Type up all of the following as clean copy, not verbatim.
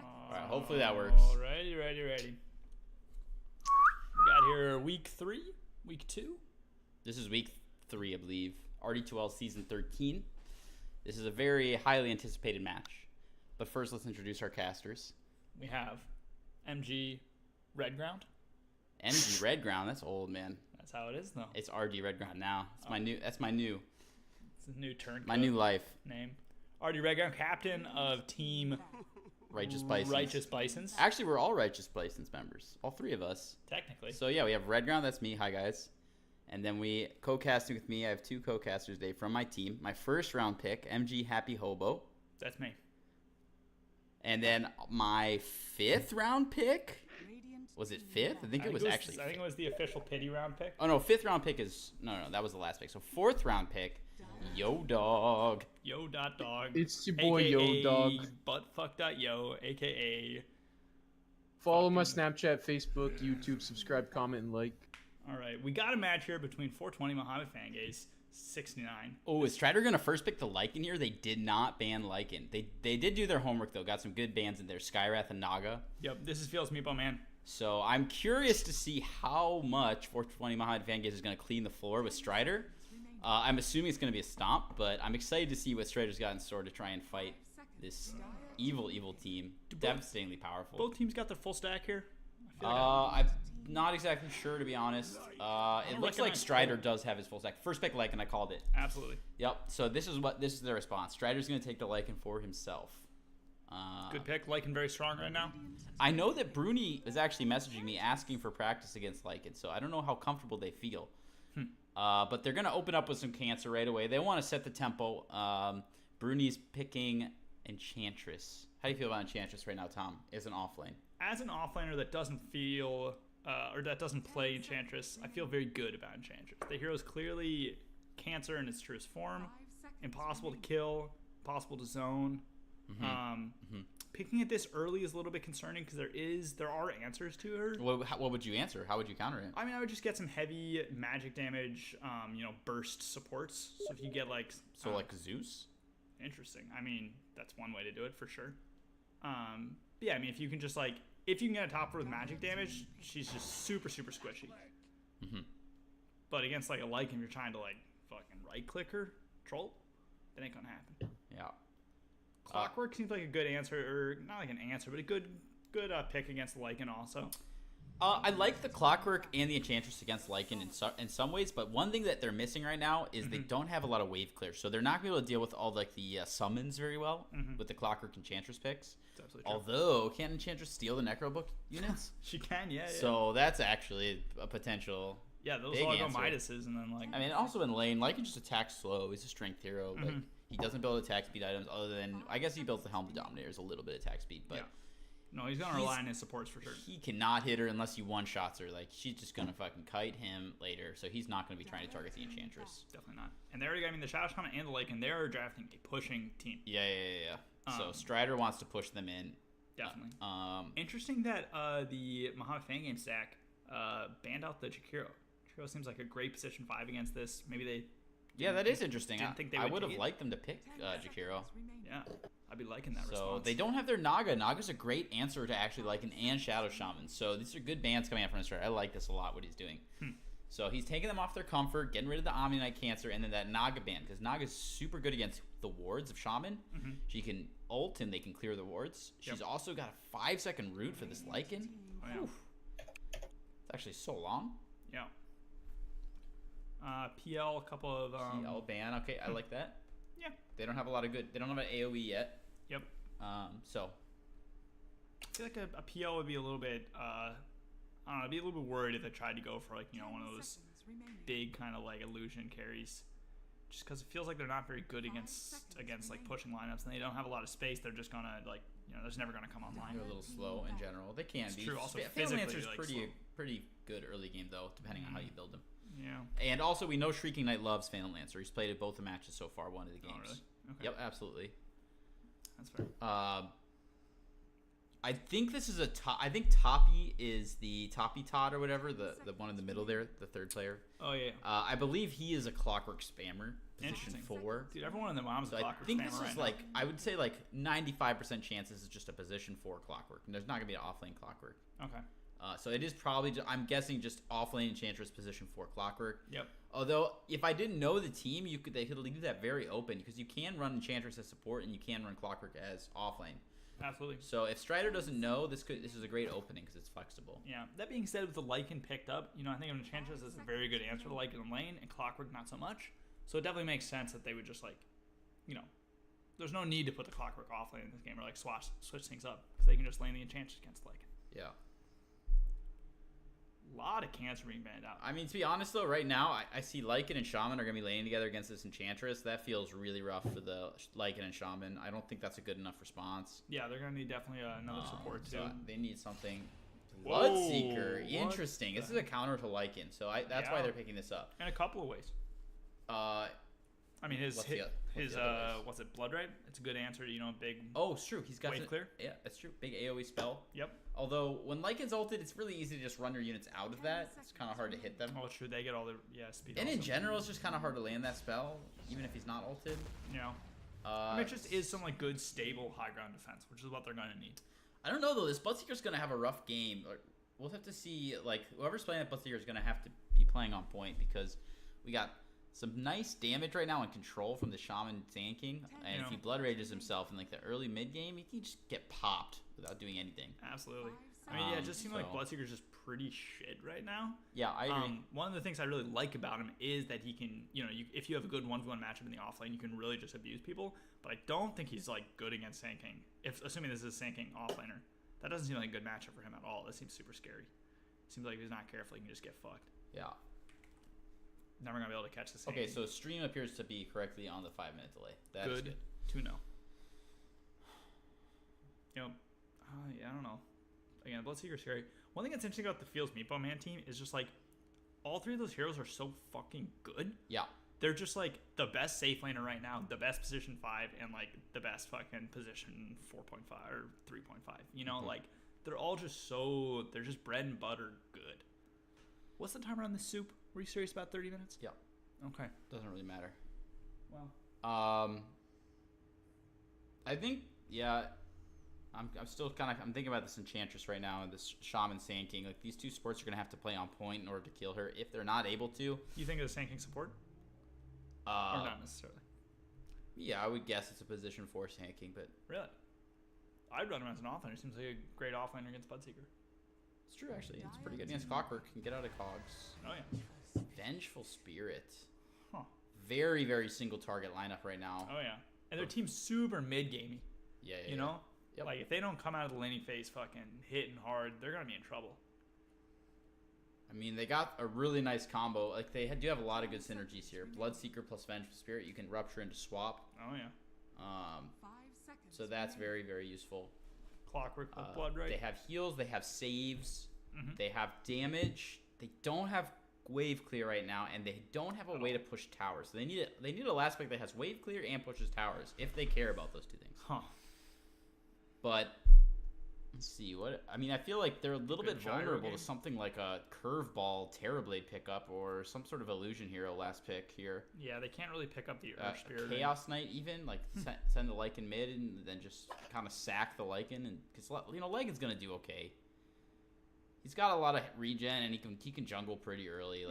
All right, hopefully that works. Ready. We got here week 3, week 2. This is week 3, I believe. RD2L season 13. This is a very highly anticipated match. But first, let's introduce our casters. We have MG Redground. MG Redground, that's old, man. That's how it is, though. It's RD Redground now. It's my new. That's my new. It's a new turn. My new life. Name. RD Redground, captain of Team Righteous Bisons. Actually, we're all Righteous Bisons members. All 3 of us. Technically. So yeah, we have Redground. That's me. Hi guys. And then we co-casting with me. I have 2 co-casters today from my team. My first round pick, MG Happy Hobo. That's me. And then my 5th round pick. Was it 5th? I think it was actually. I think it was the official pity round pick. Oh no, 5th round pick is no. That was the last pick. So 4th round pick, Yo Dog. Yo.dog. It's your boy AKA Yo Dog. Buttfuck.yo, aka. Follow my Snapchat, Facebook, YouTube, subscribe, comment, and like. All right, we got a match here between 420Mohammadfangays69. Oh, is Strider gonna first pick the Lycan here? They did not ban Lycan. They did do their homework though. Got some good bans in there. Skywrath and Naga. Yep, this is FeelsMeepoMan. So I'm curious to see how much 420Mohammadfangays is gonna clean the floor with Strider. I'm assuming it's gonna be a stomp, but I'm excited to see what Strider's got in store to try and fight this evil team. Devastatingly powerful. Both teams got their full stack here. I'm not exactly sure, to be honest. It looks like Strider does have his full stack. First pick Lycan, I called it. Absolutely. Yep. So this is the response. Strider's gonna take the Lycan for himself. Good pick. Lycan very strong right now. I know that Bruni is actually messaging me asking for practice against Lycan, so I don't know how comfortable they feel. But they're gonna open up with some cancer right away. They want to set the tempo. Bruni's picking Enchantress. How do you feel about Enchantress right now, Tom? As an offlane. As an offlaner that doesn't feel or that doesn't play Enchantress, I feel very good about Enchantress. The hero is clearly cancer in its truest form, impossible to kill, impossible to zone. Picking it this early is a little bit concerning because there are answers to her. What would you answer? How would you counter it? I mean, I would just get some heavy magic damage, burst supports. So if you get like like Zeus. Interesting. I mean, that's one way to do it for sure. Yeah, I mean, if you can get a topper with magic damage, she's just super squishy. But against like a Lycan, you're trying to like fucking right click her, troll, that ain't gonna happen. Yeah. Clockwork seems like a good answer, or not like an answer, but a good pick against Lycan also. I like the Clockwork and the Enchantress against Lycan in some ways, but one thing that they're missing right now is they don't have a lot of wave clear, so they're not going to be able to deal with all like the summons very well with the Clockwork Enchantress picks. That's absolutely true. Although, can Enchantress steal the Necro Book units? She can, yeah. So that's actually a potential. Yeah, those all go Midases, and then like. I mean, also in lane, Lycan just attacks slow. He's a strength hero. Like he doesn't build attack speed items other than I guess he builds the Helm of Dominators, a little bit of attack speed, but. Yeah. No, he's gonna rely on his supports for sure. He cannot hit her unless he one-shots her. Like, she's just gonna fucking kite him later, so he's not gonna be trying to target the Enchantress. Definitely not. And they already got, the Shadow Shaman and the Lycan, they are drafting a pushing team. Yeah. So Strider wants to push them in. Definitely. Interesting that the Mohammadfangays stack banned out the Jakiro. Jakiro seems like a great position 5 against this. Maybe they. Yeah, that is interesting. I would have take liked them to pick Jakiro. Yeah, I'd be liking that response. So they don't have their Naga. Naga's a great answer to actually Lycan and Shadow Shaman. So these are good bans coming out from Strider. I like this a lot, what he's doing. So he's taking them off their comfort, getting rid of the Omni-Knight Cancer, and then that Naga ban. Because Naga's super good against the wards of Shaman. She can ult and they can clear the wards. She's also got a 5-second root for this Lycan. Oh, yeah. It's actually so long. Yeah. PL, a couple of PL ban. Okay, I like that. Yeah. They don't have a lot of good. They don't have an AOE yet. Yep. So. I feel like a PL would be a little bit. I don't know. I'd be a little bit worried if they tried to go for like one of those big kind of like illusion carries, just because it feels like they're not very good against like pushing lineups, and they don't have a lot of space. They're just gonna like they're just never gonna come online. They're a little slow in general. They can be. True. Also, FeelsMeepoMan's like, pretty good early game though, depending on how you build them. Yeah. And also, we know Shrieking Knight loves Phantom Lancer. He's played it both the matches so far, one of the games. Oh, really? Okay. Yep, absolutely. That's fair. I think this is a top. I think Toppy is the Toppy Todd or whatever, the one in the middle there, the third player. Oh yeah. I believe he is a Clockwork spammer, position 4. Dude, everyone in the mom's So a Clockwork I think spammer this is right like I would say like 95% chance this is just a position 4 Clockwork, and there's not gonna be an offlane Clockwork. now. Okay. So it is probably I'm guessing just offlane Enchantress position 4 Clockwork. Yep. Although if I didn't know the team, they could leave that very open because you can run Enchantress as support and you can run Clockwork as offlane. Absolutely. So if Strider doesn't know, this is a great opening because it's flexible. Yeah. That being said, with the Lycan picked up, I think Enchantress is a very good answer to Lycan in lane, and Clockwork not so much. So it definitely makes sense that they would just there's no need to put the Clockwork offlane in this game or like switch things up because they can just lane the Enchantress against Lycan. Yeah. A lot of Cancer being banned out. I mean, to be honest though, right now I see Lycan and Shaman are gonna be laning together against this Enchantress. That feels really rough for the Lycan and Shaman. I don't think that's a good enough response. Yeah, they're gonna need definitely another support too. So they need something. Whoa, Bloodseeker, what interesting. This is a counter to Lycan, so that's why they're picking this up. In a couple of ways. I mean, what's it, Blood Right? It's a good answer to, big. Oh, it's true. He's got wave clear. Yeah, that's true. Big AoE spell. Yep. Although when Lycan's ulted, it's really easy to just run your units out of that. It's kind of hard to hit them. Oh, it's true. They get all the speed. And also. in general, it's just kind of hard to land that spell, even if he's not ulted. Yeah. I mean, it just is some good, stable high ground defense, which is what they're gonna need. I don't know though. This Bloodseeker's gonna have a rough game. We'll have to see. Whoever's playing that Bloodseeker is gonna have to be playing on point because we got some nice damage right now and control from the Shaman Sand King. And if he Blood Rages himself in the early mid game, he can just get popped without doing anything. Absolutely. I mean, it just seems like Bloodseeker's just pretty shit right now. Yeah, I agree. One of the things I really like about him is that he can, if you have a good 1v1 matchup in the offlane, you can really just abuse people. But I don't think he's good against Sand King. Assuming this is Sand King offlaner, that doesn't seem like a good matchup for him at all. That seems super scary. Seems like if he's not careful, he can just get fucked. Yeah. Never gonna be able to catch this. Okay, so stream appears to be correctly on the 5-minute delay. That's good. 2-0. Yeah, I don't know. Again, Bloodseeker's scary. One thing that's interesting about the FeelsMeepoMan team is just all 3 of those heroes are so fucking good. Yeah. They're just the best safe laner right now, the best position 5, and the best fucking position 4.5 or 3.5. They're all just they're just bread and butter good. What's the timer on this soup? Were you serious about 30 minutes? Yeah. Okay. Doesn't really matter. Well. I think I'm still I'm thinking about this Enchantress right now and this Shaman Sand King. These 2 supports are gonna have to play on point in order to kill her. If they're not able to, You think of the Sand King support? Or not necessarily. Yeah, I would guess it's a position 4 Sand King, but really, I'd run him as an offlaner. Seems like a great offlaner against Bloodseeker. It's true actually. It's pretty good against Clockwork. Can get out of cogs. Oh yeah. Vengeful Spirit. Huh. Very, very single target lineup right now. Oh yeah. And their team's super mid-gamey. Yeah. You know? Yep. If they don't come out of the laning phase fucking hitting hard, they're gonna be in trouble. I mean, they got a really nice combo. They do have a lot of good synergies here. Bloodseeker plus Vengeful Spirit. You can rupture into swap. Oh yeah. So that's very, very useful. Clockwork with Blood Right. They have heals. They have saves. Mm-hmm. They have damage. They don't have wave clear right now, and they don't have a way to push towers. So they need a last pick that has wave clear and pushes towers if they care about those 2 things. Huh. But let's see I feel like they're a little bit vulnerable to something like a curveball Terrorblade pickup or some sort of illusion hero last pick here. Yeah, they can't really pick up the Earth Spirit. Chaos Knight even send the Lycan mid and then just kind of sack the Lycan, and because Lycan's gonna do okay. He's got a lot of regen and he can jungle pretty early.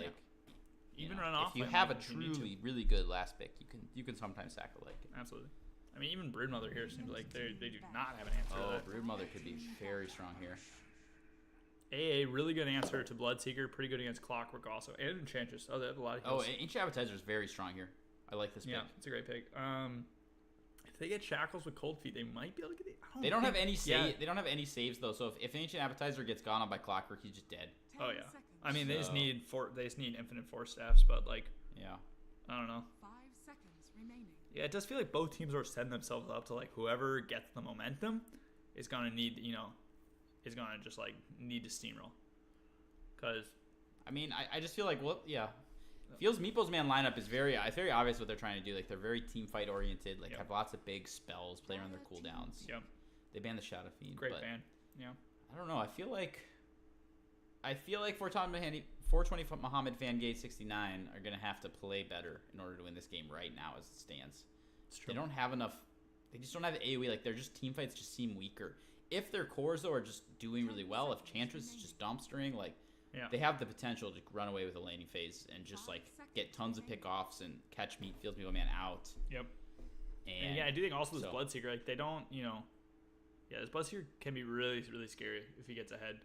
Even run off. If you have a truly really good last pick, you can sometimes sack the Lycan. Absolutely. I mean, even Broodmother here seems like they do not have an answer to that. Broodmother could be very strong here. AA, really good answer to Bloodseeker. Pretty good against Clockwork also. And Enchantress. Oh, they have a lot of heals. Ancient Appetizer is very strong here. I like this pick. Yeah, it's a great pick. If they get Shackles with Cold Feet, they might be able to get the... They don't have any They don't have any saves though. So if Ancient Appetizer gets gone on by Clockwork, he's just dead. Oh yeah. I mean, they just need infinite force staffs, but yeah. I don't know. 5 seconds remaining. Yeah, it does feel like both teams are setting themselves up to whoever gets the momentum is gonna need is gonna just need to steamroll. Cause I mean, I just feel FeelsMeepoMan lineup is very obvious what they're trying to do. They're very team fight oriented. Have lots of big spells, play around their cooldowns. Yep. They ban the Shadow Fiend. Great ban. Yeah. I don't know. I feel like 420Mohammadfangays69 are gonna have to play better in order to win this game right now as it stands. It's true. They don't have enough. They just don't have AoE. Like their just team fights just seem weaker. If their cores though are just doing really well, if Chantress is just dumpstering, like they have the potential to run away with the laning phase and just like get tons of pickoffs and catch FeelsMeepoMan out. Yep. And yeah, I do think also this Bloodseeker, like they don't, this Bloodseeker can be really, really scary if he gets ahead.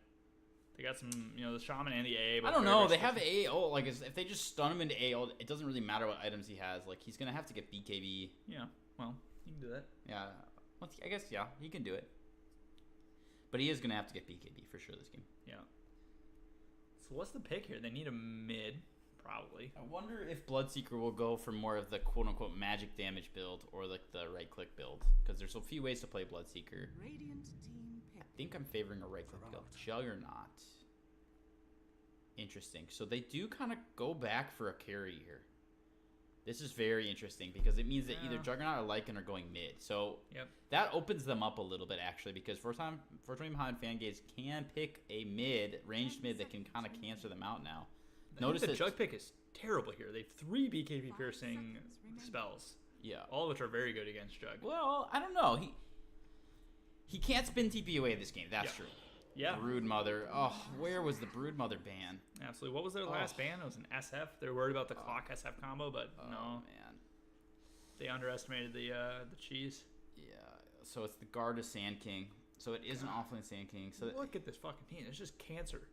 They got some, the Shaman and the AA. But I don't know. They have AO. Like, if they just stun him into AO, it doesn't really matter what items he has. Like, he's going to have to get BKB. Yeah, well, he can do that. Yeah. Well, I guess, yeah, he can do it. But he is going to have to get BKB for sure this game. Yeah. So what's the pick here? They need a mid, probably. I wonder if Bloodseeker will go for more of the quote-unquote magic damage build or, like, the right-click build. Because there's a few ways to play Bloodseeker. Radiant team pick. I think I'm favoring a right-click build. Juggernaut. Interesting. So they do kind of go back for a carry here. This is very interesting because it means that either Juggernaut or Lycan are going mid. So that opens them up a little bit, actually, because 420Mohammadfangays can pick a ranged mid that can kind of cancel them out now. Notice the Jug pick is terrible here. They have 3 BKB piercing spells. Yeah. All of which are very good against Jug. Well, I don't know. He can't spin TP away this game. That's true. Yeah. Broodmother. Oh, where was the Broodmother ban? Absolutely. What was their last ban? It was an SF. They were worried about the clock SF combo, but no. Man. They underestimated the cheese. Yeah. So it's the Garda Sand King. So it is an offlane Sand King. So look at this fucking team. It's just cancer.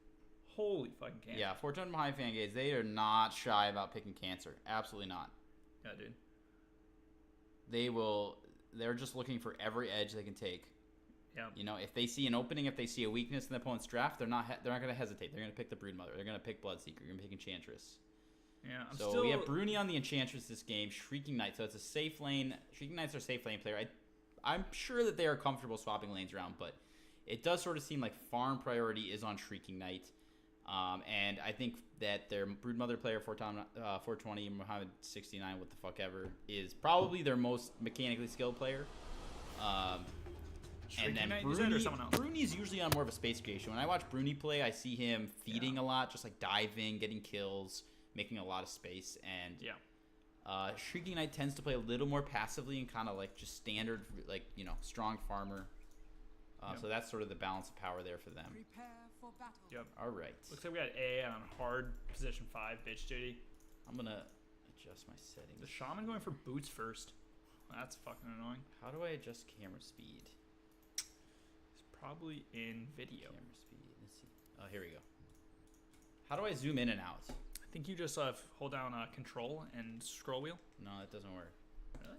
Holy fucking cancer. Yeah, 420Mohammadfangays, they are not shy about picking cancer. Absolutely not. Yeah, dude. They're just looking for every edge they can take. Yeah. If they see an opening, if they see a weakness in the opponent's draft, they're not going to hesitate. They're going to pick the Broodmother. They're going to pick Bloodseeker. You're going to pick Enchantress. Yeah. We have Bruni on the Enchantress this game. Shrieking Knight. So it's a safe lane. Shrieking Knight's our safe lane player. I'm sure that they are comfortable swapping lanes around, but it does sort of seem like farm priority is on Shrieking Knight. And I think that their Broodmother player, 420Mohammadfangays69, what the fuck ever, is probably their most mechanically skilled player. And then Bruni's usually on more of a space creation. When I watch Bruni play, I see him feeding a lot, just like diving, getting kills, making a lot of space. And Shrieking Knight tends to play a little more passively and kind of like just standard, like, strong farmer. So that's sort of the balance of power there for them. Prepare for battle. Yep. All right. Looks like we got A on hard position 5, bitch duty. I'm going to adjust my settings. The Shaman going for boots first. That's fucking annoying. How do I adjust camera speed? Probably in video. Camera speed. Let's see. Oh, here we go. How do I zoom in and out? I think you just hold down Control and scroll wheel. No, that doesn't work. Really?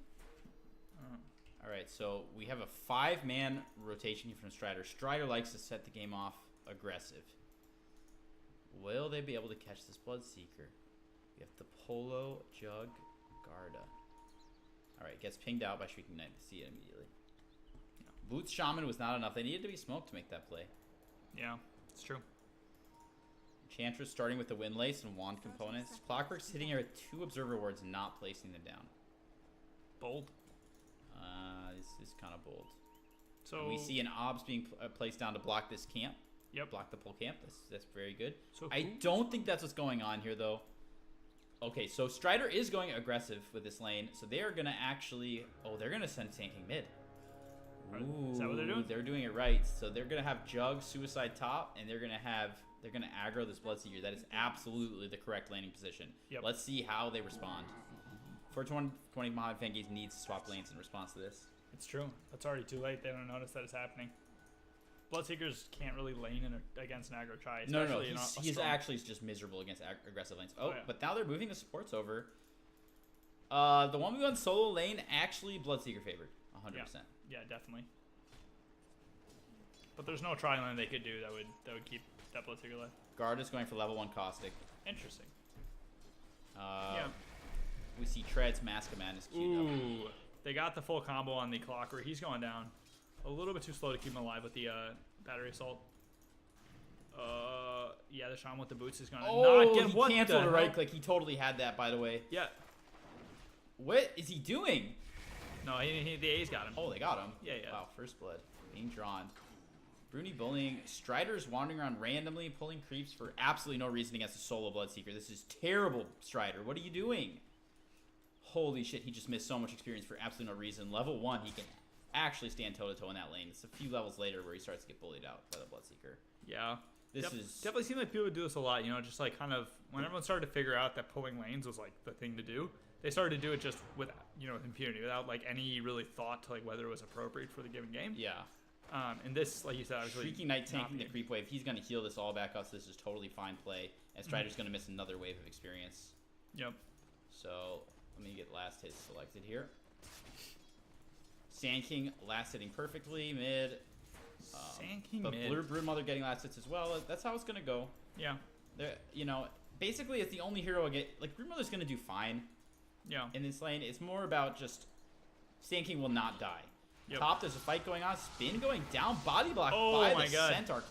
All right, so we have a 5-man rotation from Strider. Strider likes to set the game off aggressive. Will they be able to catch this Bloodseeker? We have the Polo, Jug, Garda. All right, gets pinged out by Shrieking Knight. See it immediately. Boots Shaman was not enough. They needed to be smoked to make that play. Yeah, it's true. Enchantress starting with the Windlace and Wand components. Clockwork's hitting her with 2 Observer Wards and not placing them down. Bold. This is kind of bold. So and we see an Obs being placed down to block this camp. Yep. Block the pull camp. That's very good. So I don't think that's what's going on here, though. Okay, so Strider is going aggressive with this lane. So they are going to actually... Oh, they're going to send Sand King mid. Ooh, is that what they're doing? They're doing it right. So they're gonna have Jug Suicide top, and they're gonna aggro this Bloodseeker. That is absolutely the correct laning position. Yep. Let's see how they respond. 420Mohammadfangays needs to swap lanes in response to this. It's true. It's already too late. They don't notice that it's happening. Bloodseekers can't really lane against an aggro try. No. He's actually just miserable against aggressive lanes. Oh, but now they're moving the supports over. The one we went solo lane actually Bloodseeker favored 100%. Yeah, definitely. But there's no try lane they could do that would keep that Bloodseeker alive. Guard is going for level 1 Caustic. Interesting. We see Tread's Mask of Madness queued up. Ooh, they got the full combo on the Clocker. He's going down. A little bit too slow to keep him alive with the battery assault. Yeah, the Shaman with the boots is going to not get he canceled a right click. He totally had that, by the way. Yeah. What is he doing? No, the A's got him. Oh, they got him. Yeah. Wow, first blood being drawn. Bruni bullying. Strider's wandering around randomly, pulling creeps for absolutely no reason against a solo Bloodseeker. This is terrible, Strider. What are you doing? Holy shit, he just missed so much experience for absolutely no reason. Level 1, he can actually stand toe-to-toe in that lane. It's a few levels later where he starts to get bullied out by the Bloodseeker. Yeah. This is... Definitely seemed like people would do this a lot, you know, just like kind of when everyone started to figure out that pulling lanes was like the thing to do, they started to do it just with, you know, with impunity, without like any really thought to like whether it was appropriate for the given game. Yeah. And this, like you said, obviously Shrieking Knight tanking the creep wave. He's going to heal this all back up, so this is totally fine play. And Strider's going to miss another wave of experience. Yep. So, let me get last hit selected here. Sand King last hitting perfectly, mid. Sand King but mid. Broodmother getting last hits as well. That's how it's going to go. Yeah. You know, basically it's the only hero I get. Like, Broodmother's going to do fine. Yeah. In this lane. It's more about just Sand King will not die. Yep. Top, there's a fight going on. Spin going down. Body block Oh by my the God. Centaur.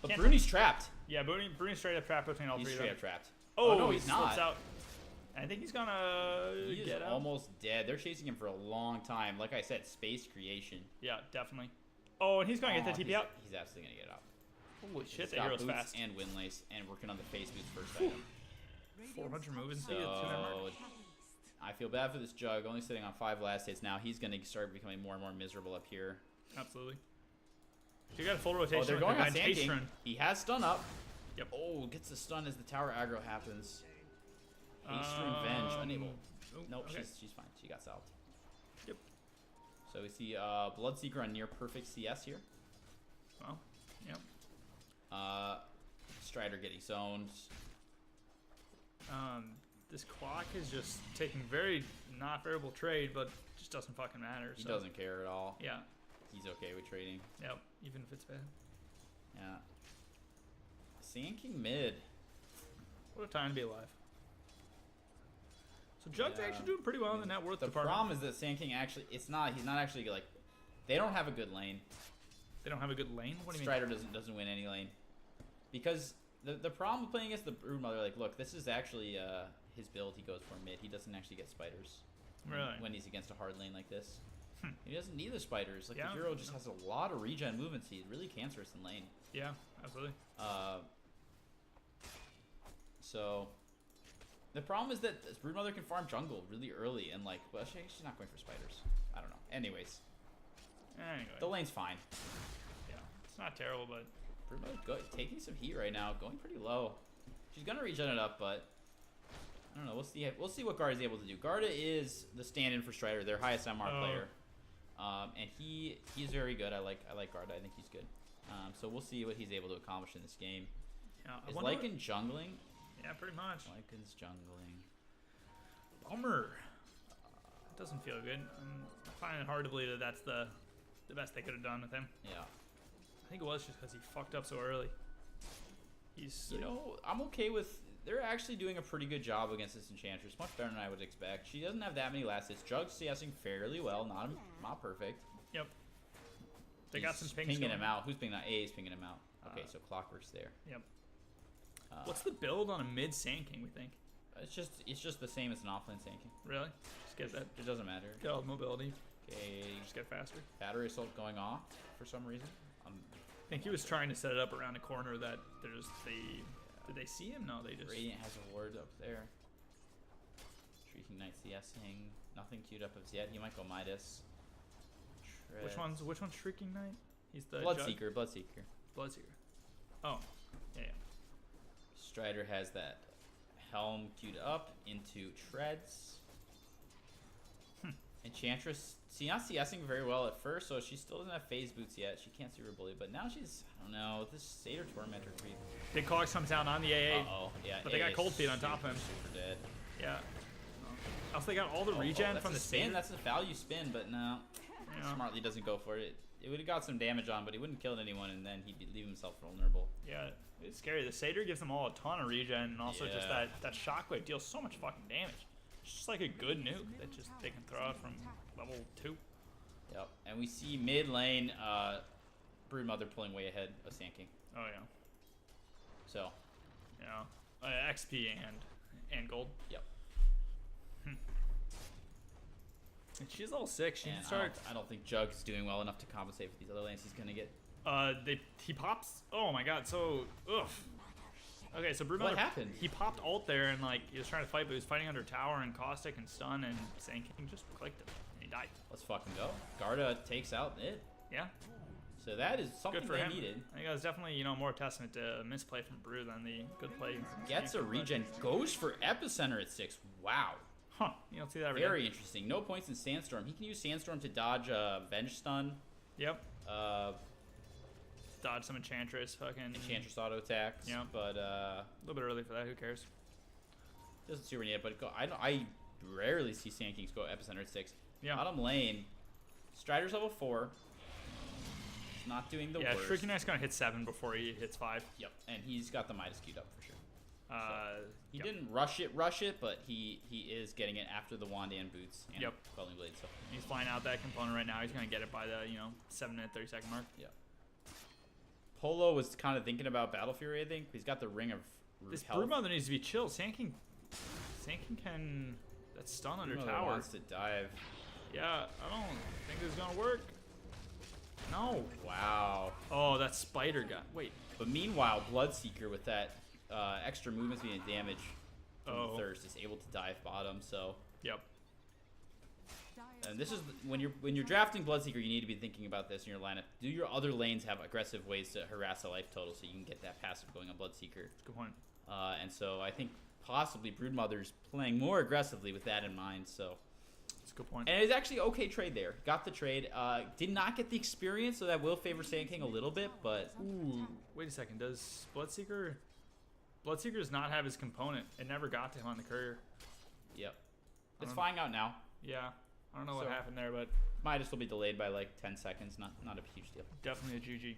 But Can't Bruni's trapped. Yeah, Bruni's straight up trapped between all He's three straight of up them. trapped. Oh, no, he he's slips not. out. I think he's gonna He is get out. almost dead. They're chasing him for a long time. Like I said, space creation. Yeah, definitely. Oh, and he's gonna get the TP out. He's absolutely gonna get out. Holy shit, He's that got hero's boots fast. and windlace and working on the face boots first item. 400 moving speed. So I feel bad for this Jug. Only sitting on 5 last hits now. He's gonna start becoming more and more miserable up here. Absolutely. You got a full rotation. Oh, they're with going the on Sand Haste King. run. He has stun up. Yep. Oh, gets the stun as the tower aggro happens. Haste Revenge unable. Oh, Nope, okay. she's fine. She got salved. Yep. So we see Bloodseeker on near perfect CS here. Well, yep. Strider getting zoned. This clock is just taking very not variable trade, but just doesn't fucking matter. He so. doesn't care at all. Yeah. He's okay with trading. Yep. Even if it's bad. Yeah. Sand King mid. What a time to be alive. So Jug's Yeah. actually doing pretty well in the net worth The department. problem is that Sand King actually, he's not actually like, they don't have a good lane. They don't have a good lane. What do you Strider doesn't win any lane. Because the problem with playing against the Broodmother, like, look, this is actually his build he goes for mid. He doesn't actually get spiders. Really? When he's against a hard lane like this. He doesn't need the spiders. Like, Yeah, the hero just has a lot of regen movement speed. Really cancerous in lane. mean? Yeah, absolutely. So the problem is that this Broodmother can farm jungle really early and like, well, she's not going for spiders. I don't know. Anyways, Anyway. the lane's fine. Yeah. It's not terrible, but Broodmother taking some heat right now, going pretty low. She's gonna regen it up, but I don't know. We'll see. We'll see what Garda's able to do. Garda is the stand-in for Strider, their highest MR player, and he's very good. I like Garda. I think he's good. So we'll see what he's able to accomplish in this game. yeah. Is Lycan jungling? Yeah, pretty much. Lycan's jungling. Bummer. It doesn't feel good. I find it hard to believe that that's the best they could have done with him. Yeah. I think it was just because he fucked up so early. He's, You know, I'm okay with. They're actually doing a pretty good job against this Enchantress, much better than I would expect. She doesn't have that many last hits. Jug's CSing fairly well, not perfect. Yep. They got some pings pinging going. him out. Who's pinging out? A is pinging him out. Okay, so Clockwork's there. Yep. What's the build on a mid Sand King, we think? It's just the same as an offlane Sand King. Really? Just get that. It doesn't matter. Get all the mobility. Okay, Just get faster. battery assault going off for some reason. I think he was trying to set it up around a corner that there's the. Did they see him? No, they just. Radiant has a ward up there. Shrieking Knight CSing. Nothing queued up as yet. He might go Midas. Which one's Shrieking Knight? He's the Bloodseeker. Bloodseeker. Bloodseeker. Oh, yeah. Strider has that helm queued up into treads. Enchantress, not CSing very well at first, so she still doesn't have phase boots yet. She can't see her bully, but now she's, I don't know, this Satyr Tormentor creep. Big Cox comes down on the AA. Uh-oh, yeah. But they got AA cold feet on top of him. Super dead. Yeah. Also, they got all the regen that's from a the spin. That's a value spin, but no. Yeah. Smartly doesn't go for it. It would have got some damage on, but he wouldn't kill anyone, and then he'd leave himself vulnerable. Yeah, it's scary. The Satyr gives them all a ton of regen, and also just Yeah. that shockwave deals so much fucking damage. It's just like a good nuke that just they can throw out from level 2. Yep. And we see mid lane, Broodmother pulling way ahead of Sand King. Oh yeah, So, yeah. XP and gold. yep. And she's level 6. She And can start. I don't think Jug is doing well enough to compensate for these other lanes he's gonna get. He pops. Oh my god. So okay, so Broodmother. What happened? He popped ult there and like he was trying to fight, but he was fighting under tower and caustic and stun, and Sand King just clicked him and he died. Let's fucking go. Garda takes out it. Yeah. So that is something Good for they him. needed. I think that was definitely, you know, more testament to misplay from Brew than the good play. Gets a regen. Goes for Epicenter at 6. Wow. Huh. You don't see that every day. Very interesting. No points in Sandstorm. He can use Sandstorm to dodge Venge Stun. Yep. Uh, Dodge some Enchantress. Fucking. Enchantress auto attacks. Yeah. But A little bit early for that. Who cares? doesn't super need it. But I rarely see Sand Kings go Epicenter at 6. Yeah. Bottom lane. Strider's level 4. Not doing the Yeah, worst. Shrieking Knight's gonna hit 7 before he hits 5. Yep, and he's got the Midas queued up for sure. He Yep. didn't rush it, but he is getting it after the Wand and Boots and Yep. Quelling Blade. So He's flying out that component right now. He's gonna get it by the 7-minute 30-second mark. yeah. Polo was kind of thinking about Battle Fury. I think he's got the Ring of This Health. Broodmother needs to be chill. Sand King can. That's stun under Broodmother tower. wants to dive. Yeah, I don't think this is gonna work. No. Wow. Oh, that spider guy. Wait. But meanwhile, Bloodseeker with that extra movement speed and damage from Oh. Thirst is able to dive bottom. So. Yep. And this is when you're drafting Bloodseeker, you need to be thinking about this in your lineup. Do your other lanes have aggressive ways to harass a life total so you can get that passive going on Bloodseeker? Good point. And so I think possibly Broodmother's playing more aggressively with that in mind. So That's a good point. and it's actually okay trade there. Got the trade. Did not get the experience, so that will favor Sand King a little bit. But Ooh. Wait a second. Does Bloodseeker does not have his component? It never got to him on the courier. yep, it's don't- flying out now. Yeah. I don't know what So- happened there, but Midas will be delayed by like 10 seconds. Not a huge deal. definitely a GG.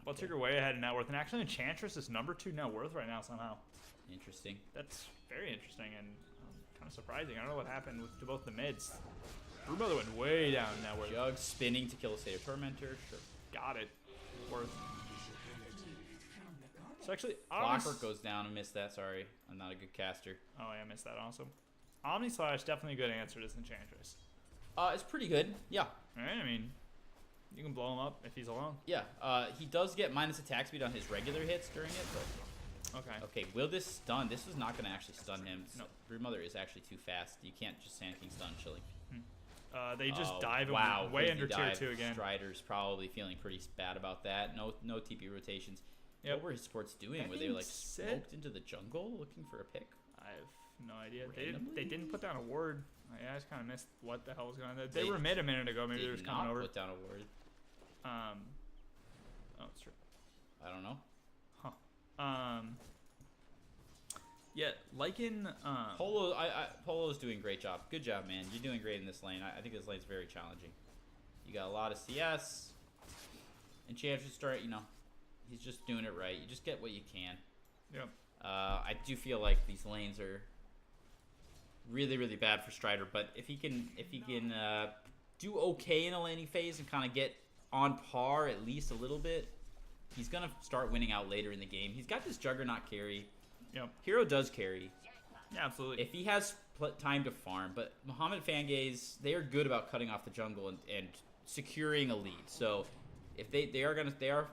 Bloodseeker way ahead in net worth, and actually Enchantress is number 2 net worth right now somehow. Interesting. That's very interesting and kind of surprising. I don't know what happened to both the mids. Broodmother went way down in net worth. Jug spinning to kill a State of Tormentor. Sure. Got it. Worth. So actually, Clockwork goes down. I missed that. Sorry, I'm not a good caster. Oh, yeah, I missed that also. Omni Slash, definitely a good answer to this Enchantress. It's pretty good. Yeah. Alright, I mean, you can blow him up if he's alone. Yeah. He does get minus attack speed on his regular hits during it, but Okay. okay. Will this stun? This is not going to actually stun him. No. Broodmother is actually too fast. You can't just Sand King stun chilling. They just Oh, dive him wow, way crazy under tier dive. 2 again. Strider's probably feeling pretty bad about that. No TP rotations. Yep. What were his sports doing? That Were they being like said- smoked into the jungle looking for a pick? I have no idea. Randomly? They didn't put down a word. I just kind of missed what the hell was going on. They They were mid a minute ago. Maybe they were Did just coming not over. put down a word. Oh, it's true. I don't know. Yeah, Lycan. Polo's doing a great job. Good job, man. You're doing great in this lane. I think this lane's very challenging. You got a lot of CS. Enchantress start, he's just doing it right. You just get what you can. Yep. I do feel like these lanes are really, really bad for Strider, but if he can do okay in a laning phase and kind of get on par at least a little bit, he's gonna start winning out later in the game. He's got this Juggernaut carry. Yep. Hero does carry. Yeah, absolutely. If he has time to farm, but Mohammadfangays, they are good about cutting off the jungle and securing a lead. So if they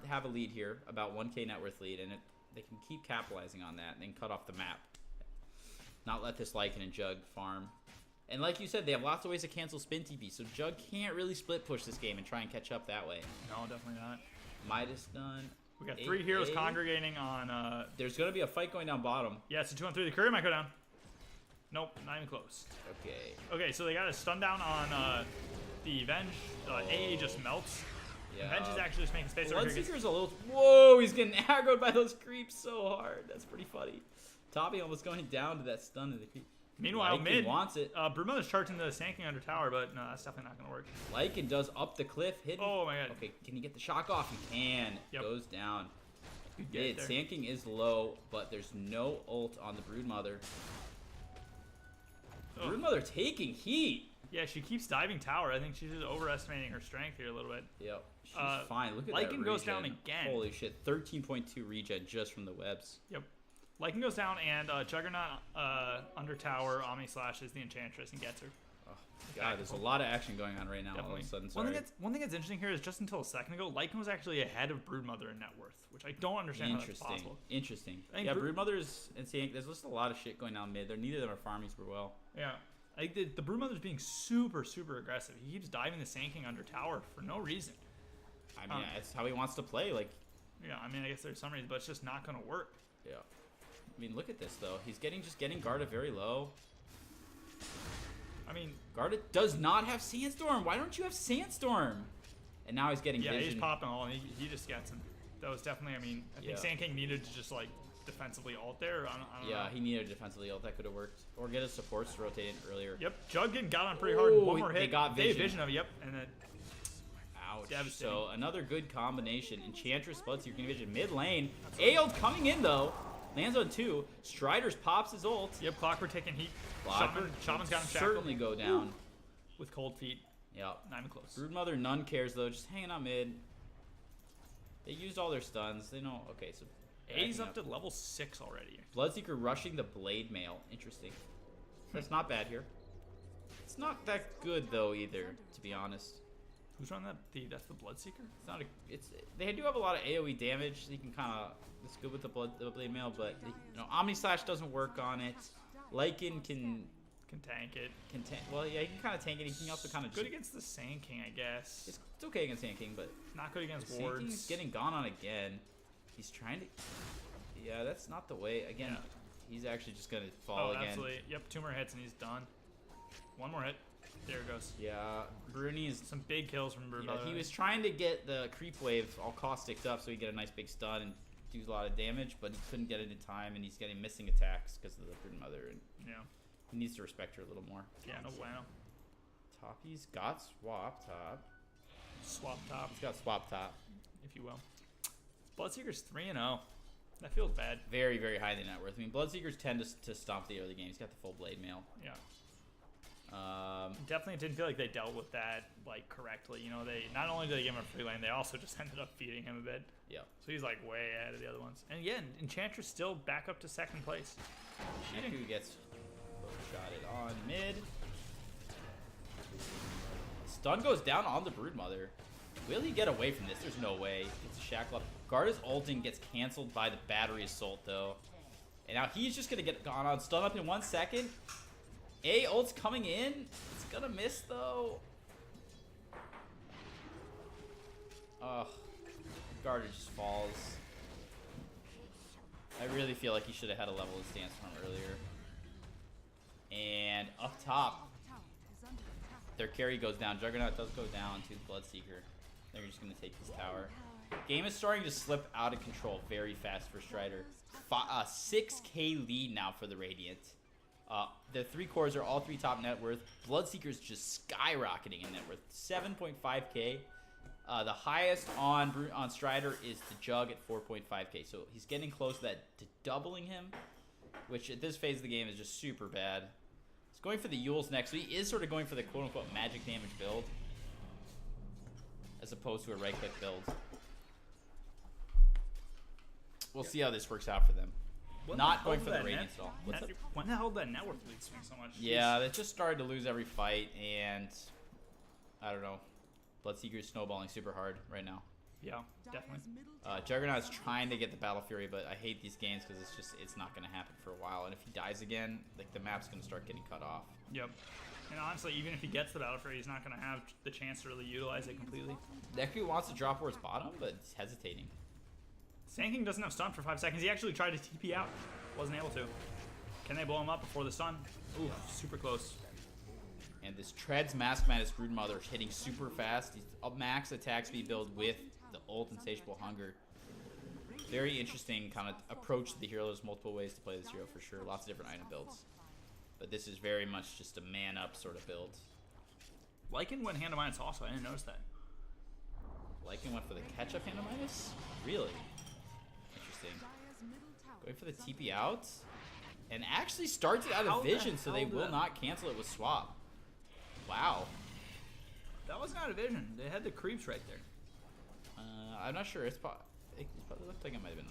have a lead here, about 1k net worth lead, and they can keep capitalizing on that and then cut off the map. Not let this Lycan and Jug farm. And like you said, they have lots of ways to cancel spin TP, so Jug can't really split push this game and try and catch up that way. No, definitely not. Midas done. We got 3 heroes 8A. congregating on. There's going to be a fight going down bottom. Yeah, it's a 2-on-3. The courier might go down. Nope, not even close. Okay. Okay, so they got a stun down on the Venge. AA just melts. Yeah. Venge is actually just making space over here. Bloodseeker's a little... Whoa, he's getting aggroed by those creeps so hard. That's pretty funny. Toppy almost going down to that stun of the creep. Meanwhile, Lycan mid wants it. Broodmother's charging the Sand King under tower, but no, that's definitely not going to work. Lycan does up the cliff, hidden. Oh my god. Okay, can he get the shock off? He can. Yep. Goes down. Good get Mid. there. Sand King is low, but there's no ult on the Broodmother. Oh. Broodmother taking heat. Yeah, she keeps diving tower. I think she's just overestimating her strength here a little bit. Yep. She's Uh, fine. Look at that Lycan goes down regen. again. Holy shit. 13.2 regen just from the webs. Yep. Lycan goes down, and Juggernaut under tower, Omni slashes the Enchantress and gets her. God, there's a lot of action going on right now. All of a sudden, One thing that's interesting here is just until a second ago, Lycan was actually ahead of Broodmother in net worth, which I don't understand how that's possible. Interesting. I think Yeah, Broodmother's and Sank. There's just a lot of shit going on mid. Neither of them are farming super well. Yeah. I think the Broodmother's being super, super aggressive. He keeps diving the Sand King under tower for no reason. I mean, that's how he wants to play. Like, yeah, I mean, I guess there's some reason, but it's just not going to work. yeah. I mean, look at this though. He's just getting Garda very low. I mean, Garda does not have Sandstorm. Why don't you have Sandstorm? And now he's getting yeah, Vision. he's popping all, and he just gets him. That was definitely, I mean, I think Sand King needed to just, like, defensively ult there. I don't know. He needed a defensively ult. That could have worked. Or get his supports to rotate in earlier. Yep, Jug getting got on pretty hard. One more hit. They got They had Vision. vision of it, yep, and then Ouch. devastating. So another good combination. Enchantress, Bloodseeker, King Vision, mid lane. Aeld coming in though. Lands on 2. Striders pops his ult. Yep, Clockwork taking heat. Clockwork Shaman's got him shackled. certainly go down. With cold feet. Yep. Not even close. Broodmother, none cares though. Just hanging out mid. They used all their stuns. They know. Okay, so A's up to level 6 already. Bloodseeker rushing the Blade Mail. Interesting. That's not bad here. It's not that good though either, to be honest. Who's running that? That's the Bloodseeker? It's not a. They do have a lot of AOE damage. So you can kind of. It's good with the Blade Mail, but Omni Slash doesn't work on it. Lycan can tank it. Well, yeah, he can kind of tank it. He can also kind of good against the Sand King, I guess. It's okay against Sand King, but not good against Sand wards. King's getting gone on again. He's trying to. Yeah, that's not the way. Again, he's actually just gonna fall again. Absolutely. Yep, 2 more hits and he's done. 1 more hit. There it goes. Yeah, Bruni's some big kills from Broodmother. Yeah, he was trying to get the creep wave all caustic up so he get a nice big stun and do a lot of damage, but he couldn't get it in time, and he's getting missing attacks because of the Broodmother. And he needs to respect her a little more. Yeah, no bueno. Toppy's got swap top. Swap top. He's got swap top, if you will. Bloodseeker's 3-0. That feels bad. Very, very high in the net worth. I mean, Bloodseekers tend to stomp the early game. He's got the full Blade Mail. Yeah. Definitely didn't feel like they dealt with that like correctly. They not only did they give him a free lane, they also just ended up feeding him a bit. Yeah. So he's like way ahead of the other ones. And again, Enchantress still back up to 2nd place. Neku gets shotted on mid. Stun goes down on the Broodmother. Will he get away from this? There's no way. It's a shackle up. Garda's ulting gets canceled by the battery assault though. And now he's just gonna get gone on stun up in 1 second. Ult's coming in. It's gonna miss though. Ugh. Garda just falls. I really feel like he should have had a level of stance from earlier. And up top, their carry goes down. Juggernaut does go down to the Bloodseeker. They're just gonna take this tower. Game is starting to slip out of control very fast for Strider. 6k lead now for the Radiant. The 3 cores are all 3 top net worth. Bloodseeker's just skyrocketing in net worth. 7.5k. The highest on Strider is the Jug at 4.5k. So he's getting close to doubling him, which at this phase of the game is just super bad. He's going for the Yules next. So he is sort of going for the quote-unquote magic damage build, as opposed to a right-click build. We'll see how this works out for them. Not going for the Radiant stall. When the hell did that network lead swing so much? Yeah, they just started to lose every fight, and I don't know. Bloodseeker's snowballing super hard right now. Yeah, definitely. Juggernaut's trying to get the Battle Fury, but I hate these games because it's not going to happen for a while. And if he dies again, like the map's going to start getting cut off. Yep. And honestly, even if he gets the Battle Fury, he's not going to have the chance to really utilize it completely. Neku wants to drop towards bottom, but he's hesitating. Sand King doesn't have stun for 5 seconds. He actually tried to TP out. Wasn't able to. Can they blow him up before the stun? Ooh, super close. And this Treads Mask Madness Broodmother hitting super fast. He's a max attack speed build with the ult Insatiable Hunger. Very interesting kind of approach to the hero. There's multiple ways to play this hero for sure. Lots of different item builds. But this is very much just a man up sort of build. Lycan went hand to minus also. I didn't notice that. Lycan went for the catch up hand to minus? Really? Interesting. Going for the TP out. And actually starts it out of vision, so they will not cancel it with swap. Wow. That wasn't out of vision. They had the creeps right there. I'm not sure. It probably looked like it might have been.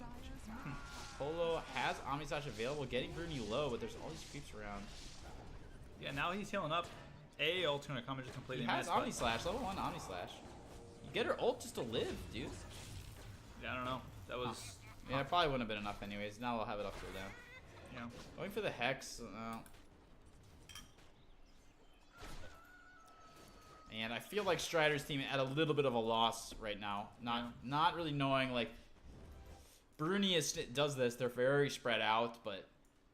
Polo has Omnislash available, getting Bruni low, but there's all these creeps around. Yeah, now he's healing up. A ult's gonna come and just completely He has miss. Omni Slash, level 1 Omni Slash. You get her ult just to live, dude. Yeah, I don't know. That was. Yeah, it probably wouldn't have been enough anyways. Now I'll have it up till down. Yeah. Going for the Hex. And I feel like Strider's team at a little bit of a loss right now. Not really knowing, like, Bruni does this. They're very spread out, but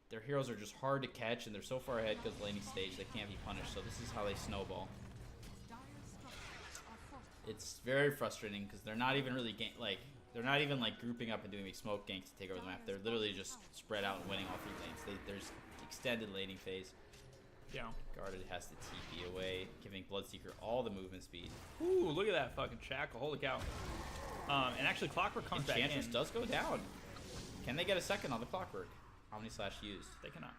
their heroes are just hard to catch, and they're so far ahead because laning stage they can't be punished. So this is how they snowball. It's very frustrating because they're not even really they're not even like grouping up and doing smoke ganks to take over the map. They're literally just spread out and winning all 3 lanes. There's extended laning phase. Yeah. Guarded has to TP away, giving Bloodseeker all the movement speed. Ooh, look at that fucking shackle. Holy cow. And actually, Clockwork comes back Enchantress in. does go down. Can they get a second on the Clockwork? Omni Slash used. They cannot.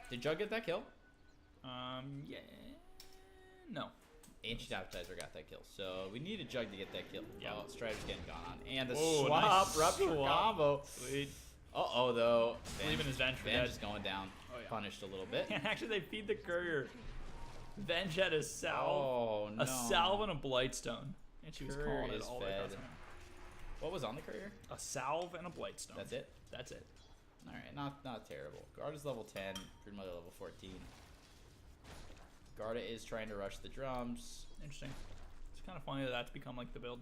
Did Jug get that kill? Yeah. No. Ancient Appetizer got that kill. So we need a Jug to get that kill. Yeah. Oh, Strider's getting gone on. And the Whoa, swap, nice rupture swap. combo. Sweet. Uh-oh, though. Leaving his Venge for Venge dead. is going down. Oh, yeah. Punished a little bit. And actually, they feed the courier. Venge had a salve. Oh, no. A salve and a Blightstone. And she was Courier calling it is all the way fed. across the map. What was on the courier? A salve and a Blightstone. That's it? That's it. Alright, not terrible. Guard is level 10. Broodmother level 14. Garda is trying to rush the drums. Interesting. It's kind of funny that that's become like the build.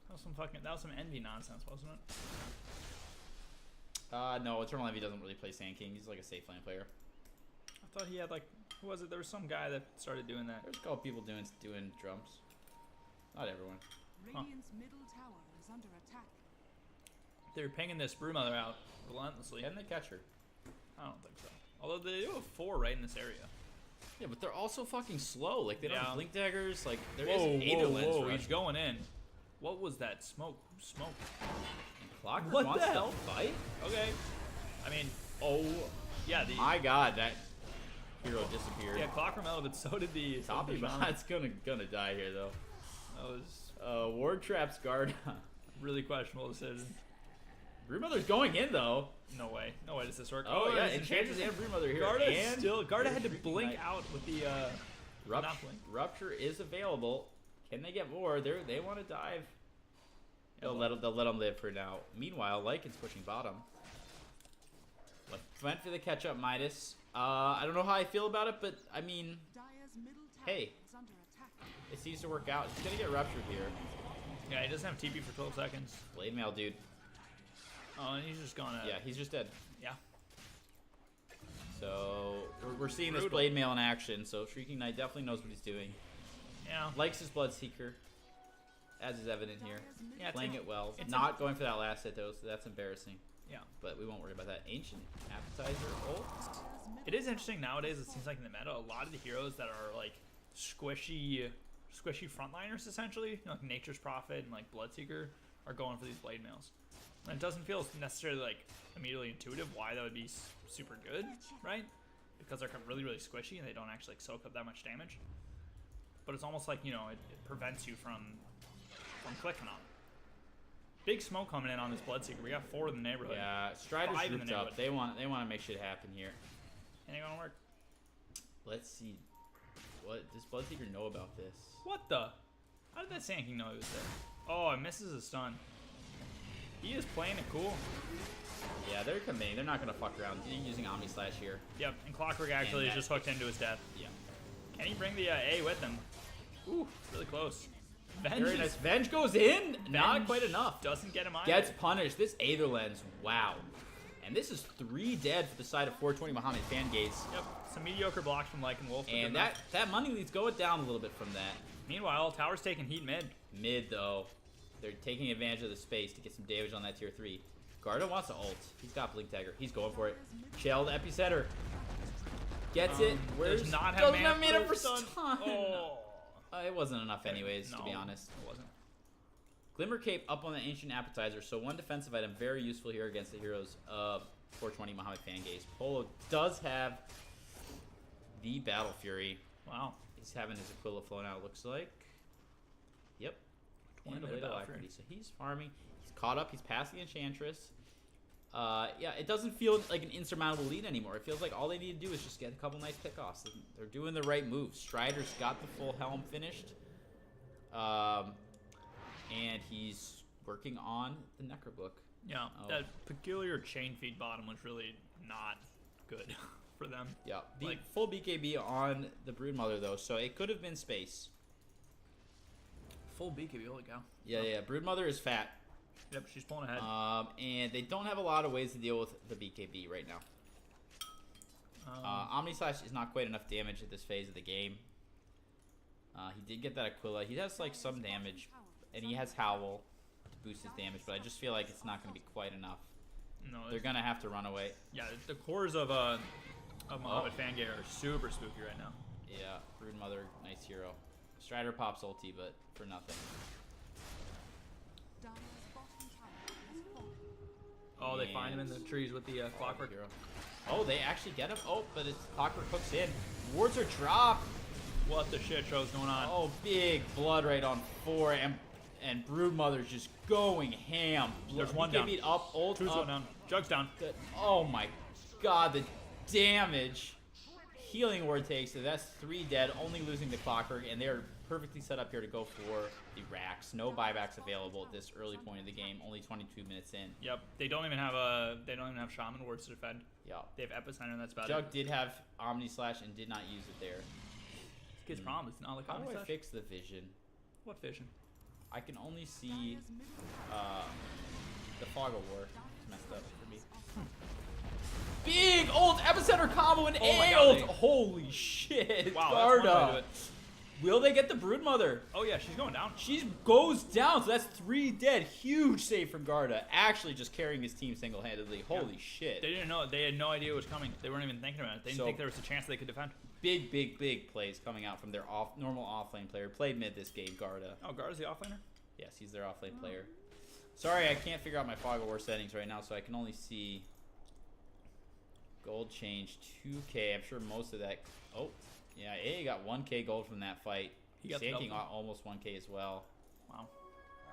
That was some envy nonsense, wasn't it? No, Eternal Envy doesn't really play Sand King. He's like a safe lane player. I thought he had like, who was it? There was some guy that started doing that. There's a couple people doing drums. Not everyone. Radiant's middle tower is under attack. They were pinging this Brewmother out relentlessly. Can they catch her? I don't think so. Although they do have 4 right in this area. Yeah, but they're also fucking slow. Like, they don't Yeah. have blink daggers. Like, there Whoa, is Aether Lens whoa, rush. he's going in. What was that smoke? Who smoked? Clockwork What the wants hell? to fight? Okay. I mean, Oh, yeah, my God, that hero disappeared. yeah, Clockwork melted, but so did the Toppy Shaman. Bot's gonna die here, though. That was Ward Traps Guard. really questionable decision. Broodmother's going in, though. No way. No way does this work. Oh, yeah, there's Enchantress and Broodmother here. Garda and still. Garda had to Freaking blink Knight. out with the Rupture, not blink. Rupture is available. Can they get more? They want to dive. Yeah, They'll let them live for now. Meanwhile, Lycan's pushing bottom. Went for the catch-up Midas. I don't know how I feel about it, but I mean, Dire's middle tower Hey. is under attack. it seems to work out. He's gonna get ruptured here. Yeah, he doesn't have TP for 12 seconds. Blade mail, dude. Oh, and he's just gonna. Yeah, he's just dead. Yeah. So we're seeing this Brutal. blade mail in action. So Shrieking Knight definitely knows what he's doing. Yeah. Likes his Bloodseeker, as is evident here. Dire's middle Yeah, Playing it well. it's Not going for that last hit though, so that's embarrassing. Yeah. But we won't worry about that. Ancient Appetizer ult. It is interesting nowadays. It seems like in the meta, a lot of the heroes that are like squishy frontliners, essentially, you know, like Nature's Prophet and like Bloodseeker, are going for these blade mails. And it doesn't feel necessarily like immediately intuitive why that would be super good, right? Because they're really, really squishy and they don't actually like, soak up that much damage. But it's almost like, you know, it prevents you from clicking on it. Big smoke coming in on this Bloodseeker. We got 4 in the neighborhood. Yeah, Strider's 5 in the grouped up. neighborhood. They want to make shit happen here. Ain't gonna work. Let's see. What does Bloodseeker know about this? What the? How did that Sand King know he was there? Oh, it misses a stun. He is playing it cool. Yeah, they're committing. They're not gonna fuck around. They're using Omni Slash here. Yep, and Clockwork actually And is just hooked into his death. Yeah. Can he bring the A with him? Ooh, really close. Venge Very is- nice. Venge goes in. Not Venge quite enough. Doesn't get him either. Gets punished. This Aether Lens. Wow. And this is 3 dead for the side of 420Mohammadfangays. Yep, some mediocre blocks from Lycan Wolf. And that money lead's going down a little bit from that. Meanwhile, Tower's taking heat mid. Mid though, they're taking advantage of the space to get some damage on that tier 3. Garda wants to ult. He's got Blink Dagger. He's going for it. Chilled Epicenter. Gets it. Where's Does not have doesn't mana have mana for for stun. stun. Oh. It wasn't enough anyways, to be No, honest. It wasn't. Glimmer Cape up on the Ancient Appetizer, so one defensive item very useful here against the heroes of 420Mohammadfangays. Polo does have the Battle Fury. Wow. He's having his Aquila flown out, looks like. Yep. 20 And a minute little Battle Fury. Alacrity. So he's farming. He's caught up. He's past the Enchantress. Yeah, it doesn't feel like an insurmountable lead anymore. It feels like all they need to do is just get a couple nice pickoffs. They're doing the right moves. Strider's got the full helm finished. And he's working on the Necrobook. Yeah, Oh. that peculiar chain feed bottom was really not good for them. Yeah, Like- full BKB on the Broodmother, though, so it could have been space. Full BKB, holy cow. Yeah, Broodmother is fat. Yep, she's pulling ahead. And they don't have a lot of ways to deal with the BKB right now. Omni Slash is not quite enough damage at this phase of the game. He did get that Aquila. He has like some damage, and he has Howl to boost his damage, but I just feel like it's not going to be quite enough. No, They're going to have to run away. yeah, the cores of Mohammed Fangay are super spooky right now. Yeah, Broodmother, nice hero. Strider pops ulti, but for nothing. Dire's bottom tower has fallen. Oh, they find him in the trees with the clockwork. Hero. Oh, they actually get him. Oh, but it's Clockwork hooks in. Wards are dropped. What the shit show's going on? Oh, big blood right on 4, and Broodmother's just going ham. There's one BKB down. up, ult Two's up. going down. Jug's down. Oh my god, the damage. Healing ward takes, so that's 3 dead, only losing the Clockwork, and they're perfectly set up here to go for the racks. No buybacks available at this early point of the game, only 22 minutes in. Yep, they don't even have shaman wards to defend. Yeah. They have epicenter, and that's about Jug it. did have Omni Slash and did not use it there. Kid's problem is not like How do I Omni-Slash. fix the vision? What vision? I can only see Dire's middle tower the Fog of War. It's messed up for me. Big ult epicenter combo and Oh my A God, ult. they- Holy shit! Wow, that's one way to do Garda. it. Will they get the Broodmother? Oh yeah, she's going down. She goes down, so that's 3 dead. Huge save from Garda. Actually, just carrying his team single-handedly. Holy shit! They didn't know. They had no idea it was coming. They weren't even thinking about it. They didn't So- think there was a chance they could defend. Big plays coming out from their normal offlane player. Played mid this game, Garda. Oh, Garda's the offlaner. Yes, he's their offlane player. Sorry, I can't figure out my Fog of War settings right now, so I can only see gold change 2K. I'm sure most of that. Oh, yeah, A got 1K gold from that fight. He got the Sand King double. got almost 1K as well. Wow,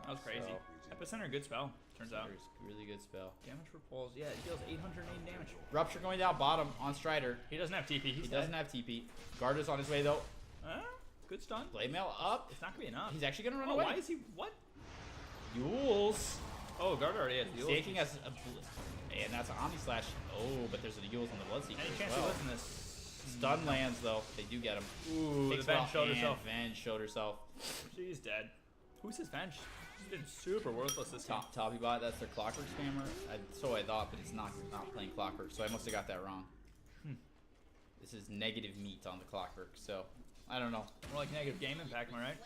that was crazy. So- Epicenter, good spell. Turns out. There's really good spell. Damage repulse. Yeah, it deals 880 damage. Rupture going down bottom on Strider. He doesn't have TP. He's He doesn't have TP. Garda's on his way though. Good stun. Blade Mail up. It's not gonna be enough. He's actually gonna run Oh, away. why is he? What? Yules. Oh, Garda already has the Taking us and that's an Omni Slash. Oh, but there's a Yules on the Bloodseeker Any as chance well. he lives in this? Stun lands though. They do get him. Ooh, the Takes Venge well, showed and herself. Venge showed herself. She's dead. Who's his Venge? She's been super worthless this game. Toppy bot, that's their Clockwork spammer. So I thought, but it's not playing Clockwork, so I must have got that wrong. This is negative meat on the Clockwork, so I don't know. More like negative game impact, am I right?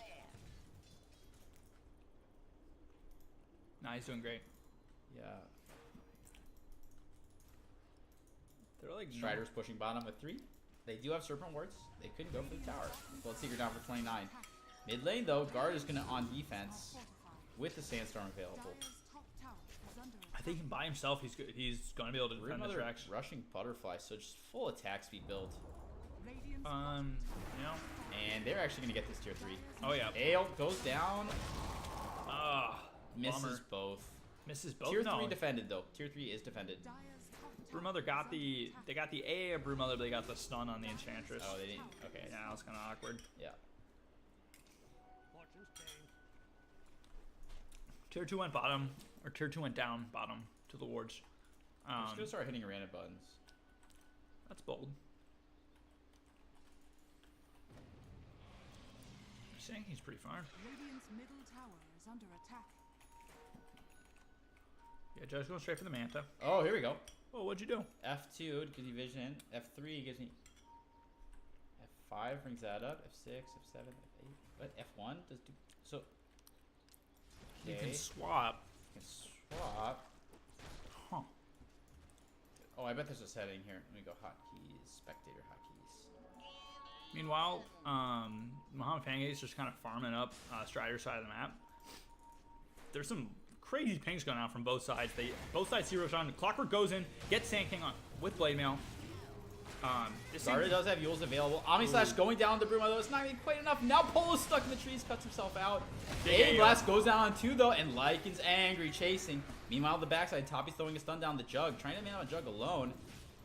Nah, he's doing great. Yeah. They're like Strider's pushing bottom with 3. They do have Serpent Wards. They couldn't go for the tower. Bloodseeker down for 29. Mid lane though, Guard is gonna on defense with the Sandstorm available. Dire's top tower is under I think by himself, he's good. He's gonna be able to defend the Broodmother tracks. rushing Butterfly, so just full attack speed build. Radiant's You know. And they're actually gonna get this tier 3. Oh yeah. Ale goes down, Ah, misses bummer. both. Misses both. Tier no. 3 defended though. Tier 3 is defended. Dire's top tower Broodmother got is the. under They got the A of Broodmother, but they got the stun on the Enchantress. Oh, they didn't. Okay. Yeah, it's kind of awkward. Yeah. Tier 2 went bottom, or Tier 2 went down bottom to the wards. I'm just gonna start hitting random buttons. That's bold. I'm saying he's pretty far. Radiant's middle tower is under attack. Yeah, Joe's going straight for the Manta. Oh, here we go. Oh, what'd you do? F2 gives you vision. F3 gives me. F5 brings that up. F6, F7, F8. What? F1 does do. So. You Okay. can swap. You can swap. Huh. Oh, I bet there's a setting here. Let me go hotkeys. Spectator hotkeys. Meanwhile, Mohammed Fangays is just kind of farming up Strider's side of the map. There's some crazy pings going out from both sides. Both sides zero shot. Clockwork goes in, gets Sand King on with Blade Mail. This Garda thing- does have Yules available. Omni Slash going down the Bruma though. It's not going to be quite enough. Now Polo's stuck in the trees, cuts himself out. Big A Blast goes down on 2 though, and Lycan's angry, chasing. Meanwhile, the backside, Toppy's throwing a stun down the Jug, trying to man on Jug alone.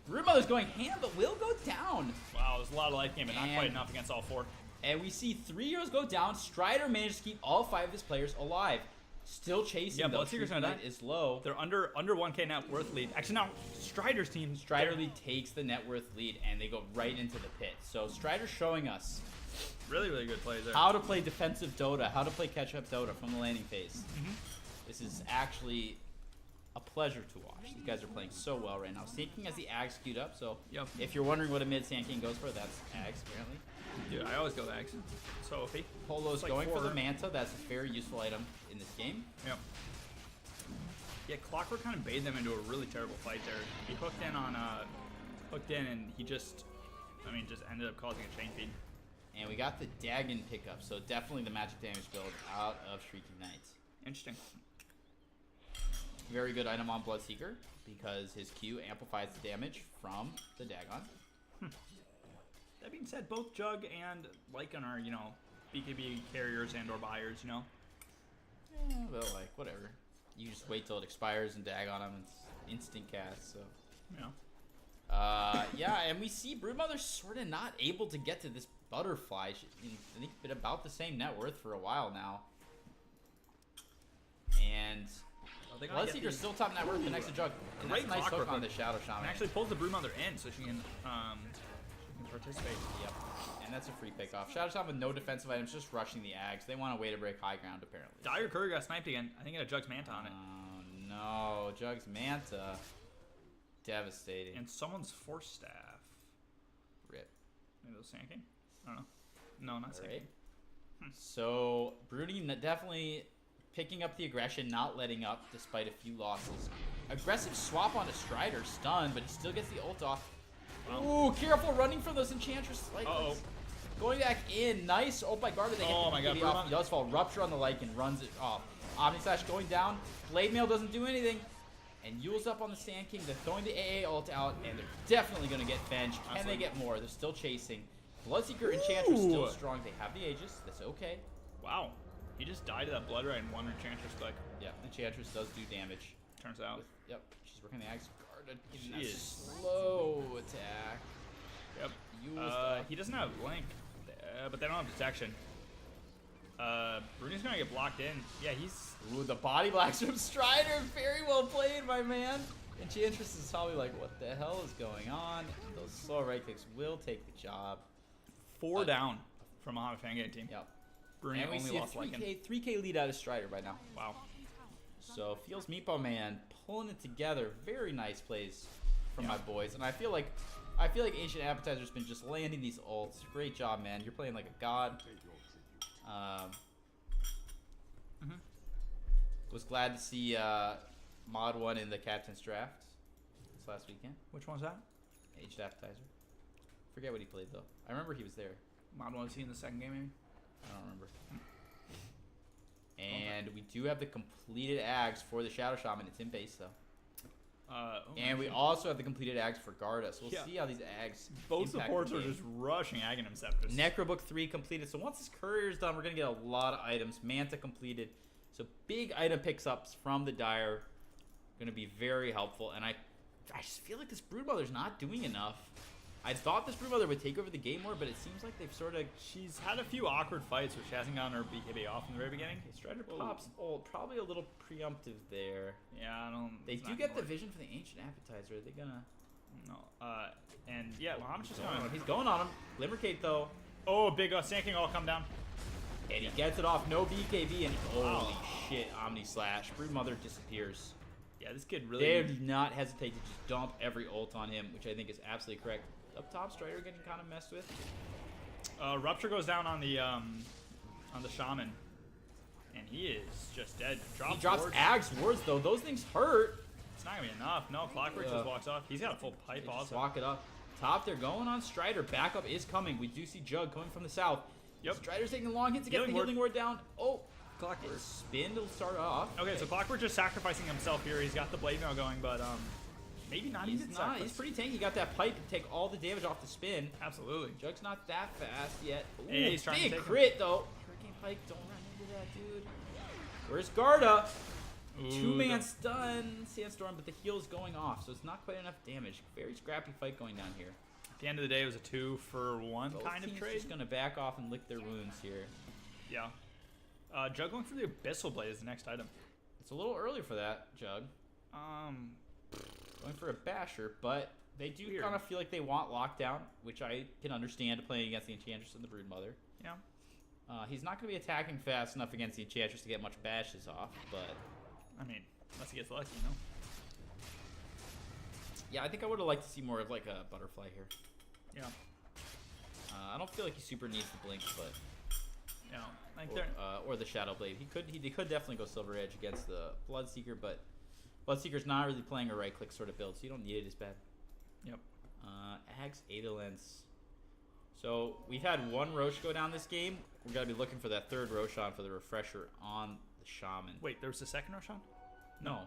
Broodmother's going ham, but will go down. Wow, there's a lot of life game, but not And- quite enough against all 4. And we see 3 heroes go down. Strider manages to keep all 5 of his players alive. Still chasing, Yeah, though. Bloodseeker's Shrieking gonna Knight die. is low. They're under 1K net worth lead. Actually, now Strider's team. Strider lead takes the net worth lead, and they go right into the pit. So Strider's showing us Really, really good plays there. how to play defensive Dota, how to play catch-up Dota from the landing phase. Mm-hmm. This is actually a pleasure to watch. These guys are playing so well right now. Sand King has the Ags queued up, so Yep. if you're wondering what a mid Sand King goes for, that's Ags, apparently. Dude, I always go Ags. So OP. Polo's It's like going for 4. the Manta. That's a very useful item in this game. Yep. Yeah, Clockwork kind of baited them into a really terrible fight there. He hooked in and he just ended up causing a chain feed. And we got the Dagon pickup, so definitely the magic damage build out of Shrieking Knight. Interesting. Very good item on Bloodseeker, because his Q amplifies the damage from the Dagon. That being said, both Jug and Lycan are, BKB carriers and or buyers, Yeah, but like, whatever. You just wait till it expires and dag on him, it's instant cast, so. Yeah, and we see Broodmother sort of not able to get to this butterfly. I think been about the same net worth for a while now. And Bloodseeker's still top net worth, the next to Jug. And that's a Great nice hook Clockwork on hook. the Shadow Shaman. And actually pulls the Brewmother in so she can participate. Yep, and that's a free pick off. Shadow Shaman with no defensive items, just rushing the Ags. They want a way to break high ground, apparently. Dire Courier got sniped again. I think it had Jug's Manta on it. Oh no, Jug's Manta. Devastating. And someone's Force Staff. Rip. Maybe it was Sand King? I don't know. No, not Sand Alright. King. So, Broody definitely picking up the aggression, not letting up despite a few losses. Aggressive swap onto Strider, stun, but he still gets the ult off. Ooh, careful running from those Enchantress. Like, going back in. Nice ult by Garda. They Oh get my the God, BKB off. He does fall. Rupture on the Lycan, runs it off. Omni Slash going down. Blade Mail doesn't do anything. And Yule's up on the Sand King. They're throwing the AA ult out, and they're definitely going to get Venge. Can they get more? They're still chasing. Bloodseeker Enchantress still strong. They have the Aegis. That's okay. Wow. He just died to that Blood Ray and one Enchantress click. Yep, Enchantress does do damage. Turns out. Yep, she's working the Axe Guard. She is. Slow attack. Yep. Yule's He doesn't have Blink, but they don't have Detection. Bruni's gonna get blocked in. Yeah, he's. Ooh, the body blacks from Strider. Very well played, my man. Enchantress is probably like, what the hell is going on? Those slow right kicks will take the job. 4 down from Mohammadfangays team. Yep. Bruni And we only see a lost Lycan. 3K lead out of Strider by now. Wow. So FeelsMeepoMan pulling it together. Very nice plays from my boys. And I feel like Ancient Appetizer's been just landing these ults. Great job, man. You're playing like a god. Was glad to see Mod 1 in the Captain's Draft this last weekend. Which one's that? Aged Appetizer. Forget what he played, though. I remember he was there. Mod 1 was he in the second game, maybe? I don't remember. And we do have the completed Ags for the Shadow Shaman. It's in base, though. And we also have the completed Ags for Garda. So we'll see how these Ags Both impact supports the are game. just rushing Aghanim Scepters. Necrobook 3 completed. So once this Courier's done, we're going to get a lot of items. Manta completed. So big item picks-ups from the Dire. Going to be very helpful. And I just feel like this Broodmother's not doing enough. I thought this Broodmother would take over the game more, but it seems like they've sort of... She's had a few awkward fights where she hasn't gotten her BKB off in the very beginning. Strider pops ult. Probably a little preemptive there. Yeah, I don't... They do get the vision for the Ancient Appetizer. Are they gonna... No. And yeah, Muhammad's just going. He's going on him. Glimmercate, though. Oh, big Sand King all come down. And he gets it off. No BKB, and holy shit, Omni Slash. Broodmother disappears. Yeah, this kid really... They do not hesitate to just dump every ult on him, which I think is absolutely correct. Up top, Strider getting kind of messed with. Rupture goes down on the Shaman. And he is just dead. He drops Ag's wards, though. Those things hurt. It's not going to be enough. No, Clockwork just walks off. He's got a full pipe also. Walk it up. Top, they're going on Strider. Backup is coming. We do see Jug coming from the south. Yep. Strider's taking a long hit to get the healing ward down. Oh, Clockwork. Spin to start off. Okay, so Clockwork just sacrificing himself here. He's got the Blade Mail going, but Maybe not He's even not. sacrifice. He's pretty tanky. He got that pipe to take all the damage off the spin. Absolutely. Jug's not that fast yet. Ooh, Yeah, he's trying to big take him. crit though. Hurricane Pike, don't run into that, dude. Where's Garda? Ooh, Two-man the- stun, Sandstorm, but the heal's going off, so it's not quite enough damage. Very scrappy fight going down here. At the end of the day, it was a 2-for-1 Both kind of teams trade. just gonna back off and lick their wounds here. Yeah. Jug going for the Abyssal Blade is the next item. It's a little early for that, Jug. Going for a basher, but they do Weird. kind of feel like they want lockdown, which I can understand playing against the Enchantress and the Broodmother. Yeah. He's not going to be attacking fast enough against the Enchantress to get much bashes off, but I mean, unless he gets lucky, you know? yeah, I think I would have liked to see more of like a butterfly here. Yeah. I don't feel like he super needs the blink, but You know, like they're... or the Shadow Blade. He could definitely go Silver Edge against the Bloodseeker, but Bloodseeker's not really playing a right click sort of build, so you don't need it as bad. Yep. Axe Adolence. So we've had one Roche go down this game. We're gonna be looking for that third Roshan for the refresher on the Shaman. Wait, there was a second Roshan? No.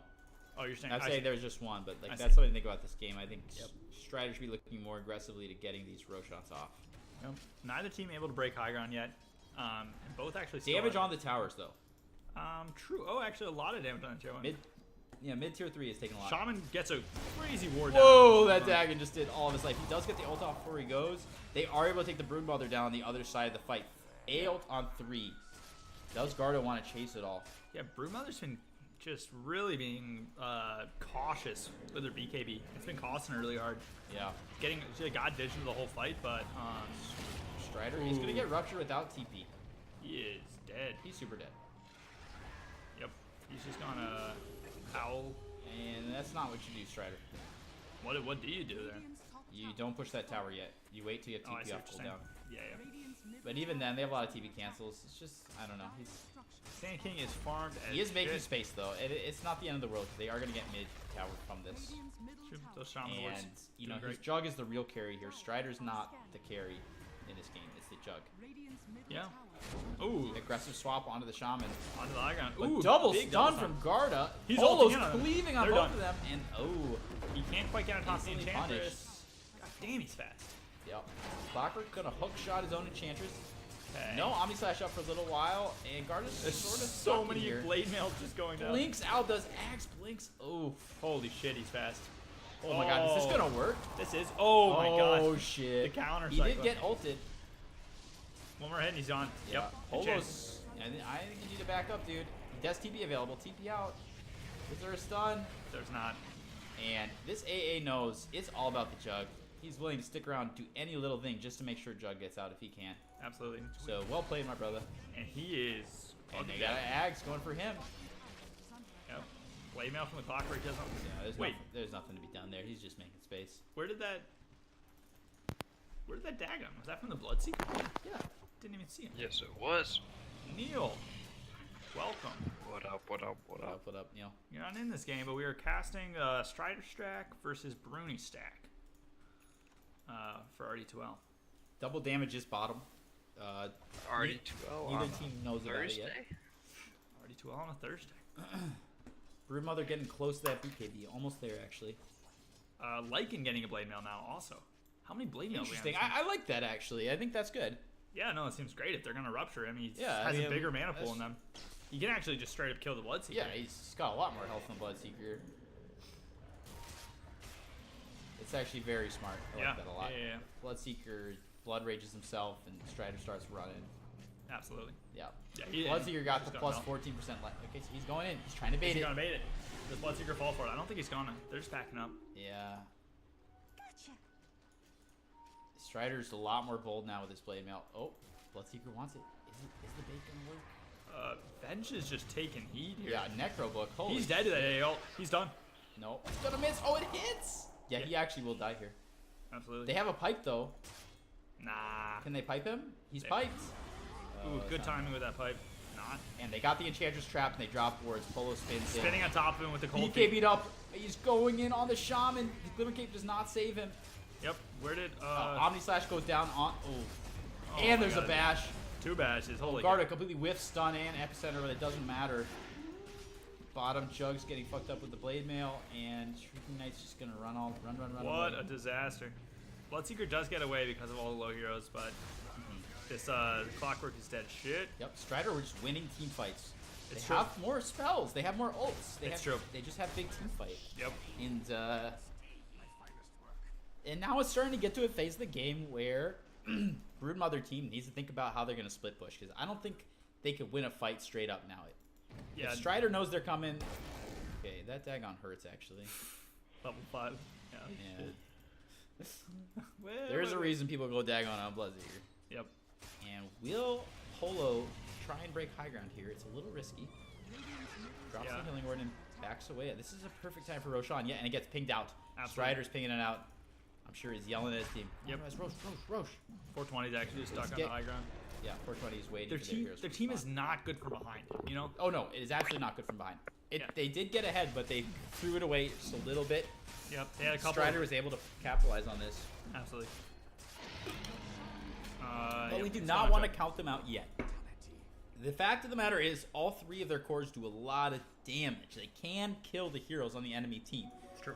Oh, you're saying... I'd I say see. there's just one, but like I that's see. something to think about this game. I think Yep. Strider should be looking more aggressively to getting these Roshans off. Yep. Neither team able to break high ground yet. And both actually still Damage are- on the towers though. True. Oh, actually, a lot of damage on the tier 1. Mid tier 3 is taking a lot. Shaman gets a crazy ward down. Whoa, that Dagon just did all of his life. He does get the ult off before he goes. They are able to take the Broodmother down on the other side of the fight. A ult on 3. Does Garda want to chase it all? Yeah, Broodmother's been just really being cautious with her BKB. It's been costing her really hard. Yeah. She got vision the whole fight, but Strider, he's going to get Rupture without TP. he is dead. He's super dead. Yep. He's just gonna howl. And that's not what you do, Strider. What do you do there? You don't push that tower yet. You wait till you have Oh, I TP see off what you're saying. cooldown. Yeah, yeah. But even then, they have a lot of TP cancels. It's just, I don't know. Sand King is farmed as He is making shit. space, though. It's not the end of the world. They are going to get mid tower from this. Shoot, those Shaman wards. And, you know, Doing his great. Jug is the real carry here. Strider's not the carry in this game. It's the Jug. Yeah. Ooh, Aggressive swap onto the Shaman. onto the high ground. But Ooh, double big stun double from Garda. He's Polo's ulting in on them. cleaving on They're both done. of them. And, oh. He can't quite get on top of the Instantly Enchantress. God damn, he's fast. Yep. Clockwork gonna hook shot his own Enchantress. Okay. No Omni Slash up for a little while. And Garda's There's sort of so stuck many here. blade mails just going down. Blinks out, does Axe blinks. Oh. Holy shit, he's fast. Oh my god, is this gonna work? This is. Oh my Oh god. shit. The counter He did cycle. get ulted. One more hit and he's on. Yep. Polo's. Enchantress. I think you need to back up, dude. He does TP available. TP out. Is there a stun? There's not. And this AA knows it's all about the Jug. He's willing to stick around, do any little thing just to make sure Jug gets out if he can. Absolutely. So well played, my brother. And he is. And they got Ags going for him. Yep. Blade mail from the Clockwork doesn't. Yeah, Wait. there's nothing to be done there. He's just making space. Where did that dagon? Was that from the Bloodseeker? Yeah. Didn't even see him. Yes, it was. Neil, welcome. What up, what up, what up? What up, Neil? You're not in this game, but we are casting Strider Stack versus Bruni Stack for RD2L. Double damage is bottom. Already Neither team knows about it yet. Thursday? RD2L on a Thursday. Broodmother getting close to that BKB. Almost there, actually. Lycan getting a blade mail now also. How many blade mails? Interesting. I like that, actually. I think that's good. Yeah, no, it seems great if they're gonna rupture him. He Yeah, I has mean, a bigger mana pool that's- in them. He can actually just straight up kill the Bloodseeker. Yeah, he's got a lot more health than Bloodseeker. It's actually very smart. I Yeah, like that a lot. yeah. Bloodseeker blood rages himself, and Strider starts running. Absolutely. Yeah. Yeah, Bloodseeker got he's the gonna plus melt. 14% life. Okay, so he's going in. He's trying to bait Is he it. gonna bait it? Does Bloodseeker fall for it? I don't think he's gonna. They're just backing up. Yeah. Strider's a lot more bold now with his blade mail. Oh, Bloodseeker wants it. Is the bait gonna work? Venge is just taking heat here. Yeah, Necro Book. Holy He's dead to that AO. He's done. No. He's gonna miss. Oh, it hits! Yeah, he actually will die here. Absolutely. They have a pipe, though. Nah. Can they pipe him? He's They- piped. Ooh, it's good not. timing with that pipe. Not. And they got the Enchantress trapped, and they drop wards. Polo spins Spinning in. on top of him with the cold BK feet. beat up. He's going in on the Shaman. The Glimmer Cape does not save him. Yep. Where did Omni Slash goes down on. Oh. Oh And my there's God. a bash. Two bashes? Holy Garda completely whiffs stun and epicenter, but it doesn't matter. Bottom Jug's getting fucked up with the Blade Mail, and Shrieking Knight's just gonna run. What away. a disaster. Bloodseeker does get away because of all the low heroes, but this Clockwork is dead shit. Yep, Strider were just winning team fights. They It's true. have more spells. They have more ults. It's true. They just have big team fight. Yep. And now it's starting to get to a phase of the game where Broodmother team needs to think about how they're going to split push, because I don't think they could win a fight straight up now. Yeah. If Strider knows they're coming. Okay, that daggone hurts actually. Level 5. Yeah. Well, There's a reason people go daggone on Bloodseeker. Yep. And will Holo try and break high ground here? It's a little risky. Drops Yeah. the healing word and backs away. This is a perfect time for Roshan. Yeah, and it gets pinged out. Absolutely. Strider's pinging it out. I'm sure he's yelling at his team. Yep. Rosh. 420 is actually stuck on the high ground. Yeah, 420 is waiting Their for their team, heroes. their to team respond. is not good from behind. You know. Oh no, it is actually not good from behind. Yeah. They did get ahead, but they threw it away just a little bit. Yep. They had a couple. Strider was able to capitalize on this. Absolutely. But we do not want to count them out yet. The fact of the matter is, all three of their cores do a lot of damage. They can kill the heroes on the enemy team. It's true.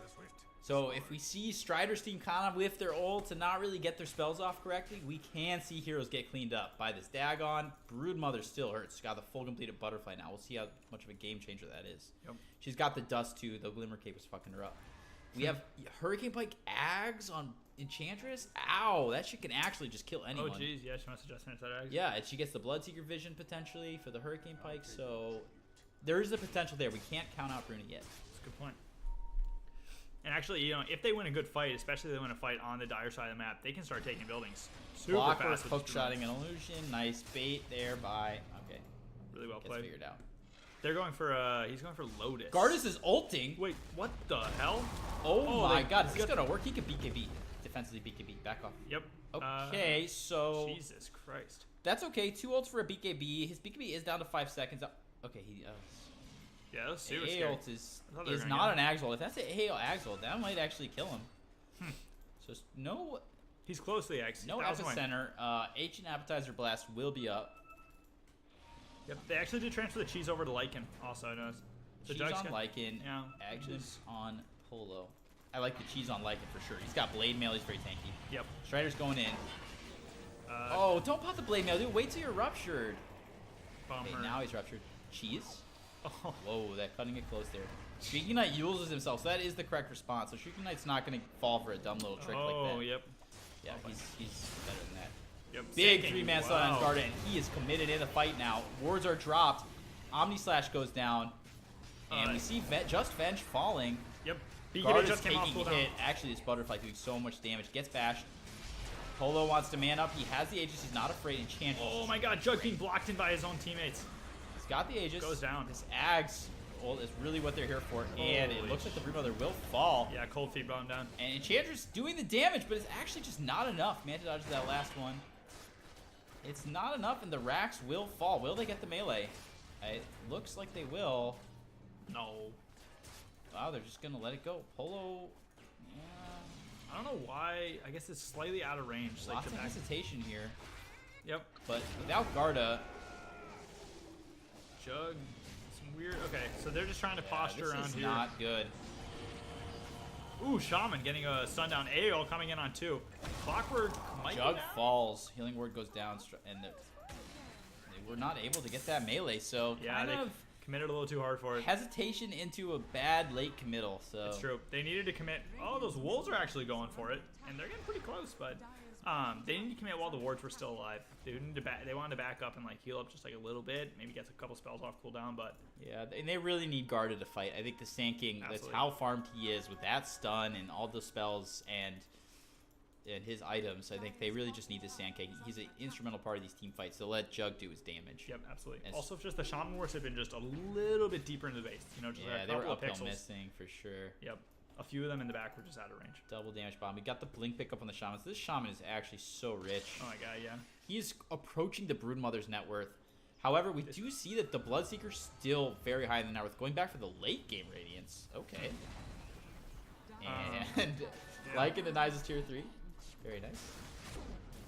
So if we see Strider's team kind of with their ults and not really get their spells off correctly, we can see heroes get cleaned up by this Dagon. Broodmother still hurts. She's got the full completed Butterfly now. We'll see how much of a game changer that is. Yep. She's got the dust too. The Glimmer Cape was fucking her up. We have Hurricane Pike Ags on Enchantress. Ow, that shit can actually just kill anyone. Oh jeez, yeah, she must have just finished that egg. Yeah, and she gets the Bloodseeker vision potentially for the Hurricane Pike, so there is the potential there. We can't count out Bruna yet. That's a good point. And actually, you know, if they win a good fight, especially if they win a fight on the dire side of the map, they can start taking buildings super Clockwork fast. with just hookshotting an illusion. Nice bait there by. Okay, really well gets played. figured out. They're going for he's going for Lotus. Gardas is ulting. Wait, what the hell? Oh my they- god, is this gonna work? He could BKB. Defensively BKB. Back off. Yep. Okay, so Jesus Christ. that's okay. 2 ults for a BKB. His BKB is down to 5 seconds. Okay, he. Yeah, that was super A scary. ult is I thought they were gonna not an get Ags ult. If that's an A Ags ult, that might actually kill him. So no He's close to the X. No That was my- epicenter. Ancient Appetizer Blast will be up. Yep. They actually did transfer the cheese over to Lycan. Also, I noticed. The Cheese Jug's on got- Lycan. Yeah. Aegis on Polo. I like the cheese on Lycan for sure. He's got Blade Mail. He's very tanky. Yep. Strider's going in. Uh, Oh, don't pop the Blade Mail, dude. Wait till you're ruptured. Bummer. Okay, now he's ruptured. Cheese? Oh, Whoa, that cutting it close there. Shrieking Knight uses himself, so that is the correct response. So Shrieking Knight's not going to fall for a dumb little trick like that. yep. Yeah, he's better than that. Yep. Big Sinking. 3-man Wow. stun on Garden, and he is committed in the fight now. Wards are dropped. Omni Slash goes down. And we see Just Venge falling. Yep. Guard BKB is just came off taking a cooldown. hit. Actually, this Butterfly doing so much damage. Gets bashed. Polo wants to man up. He has the Aegis. He's not afraid. Enchantress. Oh my god, Jug being blocked in by his own teammates. He's got the Aegis. Goes down. This Ags is really what they're here for. And it Holy looks like the Broodmother will fall. Yeah, Cold Feet brought him down. And Enchantress doing the damage, but it's actually just not enough. Manta dodges that last one. It's not enough, and the racks will fall. Will they get the melee? It looks like they will. No. Wow, they're just going to let it go. Polo, yeah. I don't know why. I guess it's slightly out of range. Like Lots of Trebek. hesitation here. Yep. But without Garda, Jug. Some weird. Okay, so they're just trying to posture this around is here. not good. Ooh, Shaman getting a stun down. AO coming in on 2. Clockwork might Jug go down. falls. Healing word goes down, and they were not able to get that melee. So Yeah, kind they of committed a little too hard for it. hesitation into a bad late committal. So It's true. They needed to commit. Oh, those wolves are actually going for it, and they're getting pretty close. But they needed to commit while the wards were still alive. They needed to they wanted to back up and like heal up just like a little bit. Maybe get a couple spells off cooldown. But yeah, and they really need Garda to fight. I think the Sand King, that's Absolutely. how farmed he is with that stun and all the spells and his items. I think they really just need the Sand King. He's an instrumental part of these team fights. So let Jug do his damage. yep, absolutely. As- Also, if just the Shaman wars had been just a little bit deeper into the base, you know, just Yeah, a they were couple of uphill pixels. missing for sure. Yep. A few of them in the back were just out of range. Double damage bomb. We got the blink pickup on the Shamans. This Shaman is actually so rich. Oh my god, yeah. He's approaching the Broodmother's net worth. However, we do see that the Bloodseeker's still very high in the net worth. Going back for the late game Radiance. Okay. And Lycan denies his tier 3. Very nice.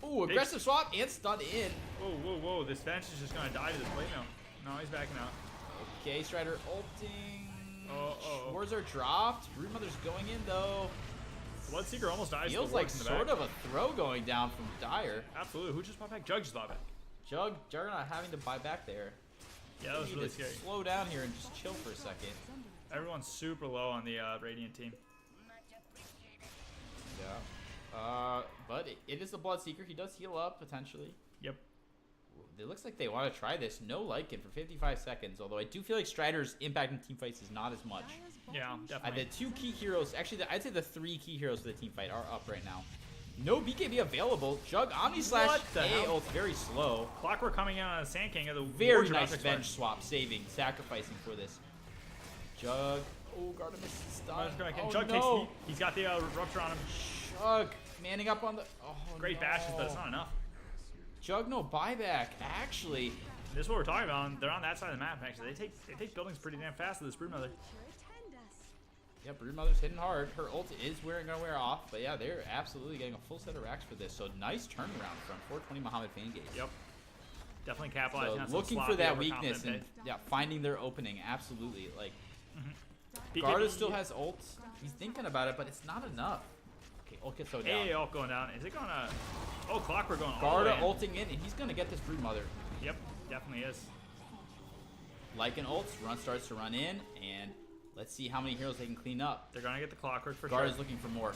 Ooh, aggressive swap and stun in. Whoa, whoa, whoa. This Venge is just going to die to this plate now. No, he's backing out. Okay, Strider ulting. Uh-oh. Wars are dropped. Broodmother's going in though. Bloodseeker almost dies. Feels like sort of a throw going down from Dire. Absolutely. Who just bought back? Jug just bought back. Juggernaut having to buy back there. Yeah, that was You really need to scary. slow down here and just chill for a second. Everyone's super low on the Radiant team. Yeah. But it is the Bloodseeker. He does heal up potentially. Yep. It looks like they want to try this. No Lycan for 55 seconds. Although I do feel like Strider's impact in team fights is not as much. Yeah, definitely. The 2 key heroes, actually, I'd say the 3 key heroes for the team fight are up right now. No BKB available. Jug Omni slash What the A hell? ult's very slow. Clockwork coming in on a Sand King of the Very Warrior nice Drop bench Expert. swap, saving, sacrificing for this. Jug. Oh, Gardemus is stunned. Oh, Jug no. takes heat. He's got the Rupture on him. Jug manning up on the. Oh, Great no. bashes, but it's not enough. Jug no buyback. Actually, This is what we're talking about. They're on that side of the map. Actually, they take buildings pretty damn fast with this Broodmother. yeah, Broodmother's hitting hard. Her ult is going to wear off, but yeah, they're absolutely getting a full set of racks for this. So nice turnaround from 420Mohammadfangays. Yep. Definitely capitalizing So on some looking for sloppy, that overconfident weakness and play. yeah, finding their opening. Absolutely. Like BKB Garda still has ults. He's thinking about it, but it's not enough. Okay, ult gets so down. Hey, ult going down. Is it gonna? Oh, Clockwork going all Garda the way in. ulting in, and he's gonna get this Broodmother. Yep, definitely is. Lycan ults, run starts to run in, and let's see how many heroes they can clean up. They're gonna get the Clockwork for Garda's sure. looking for more.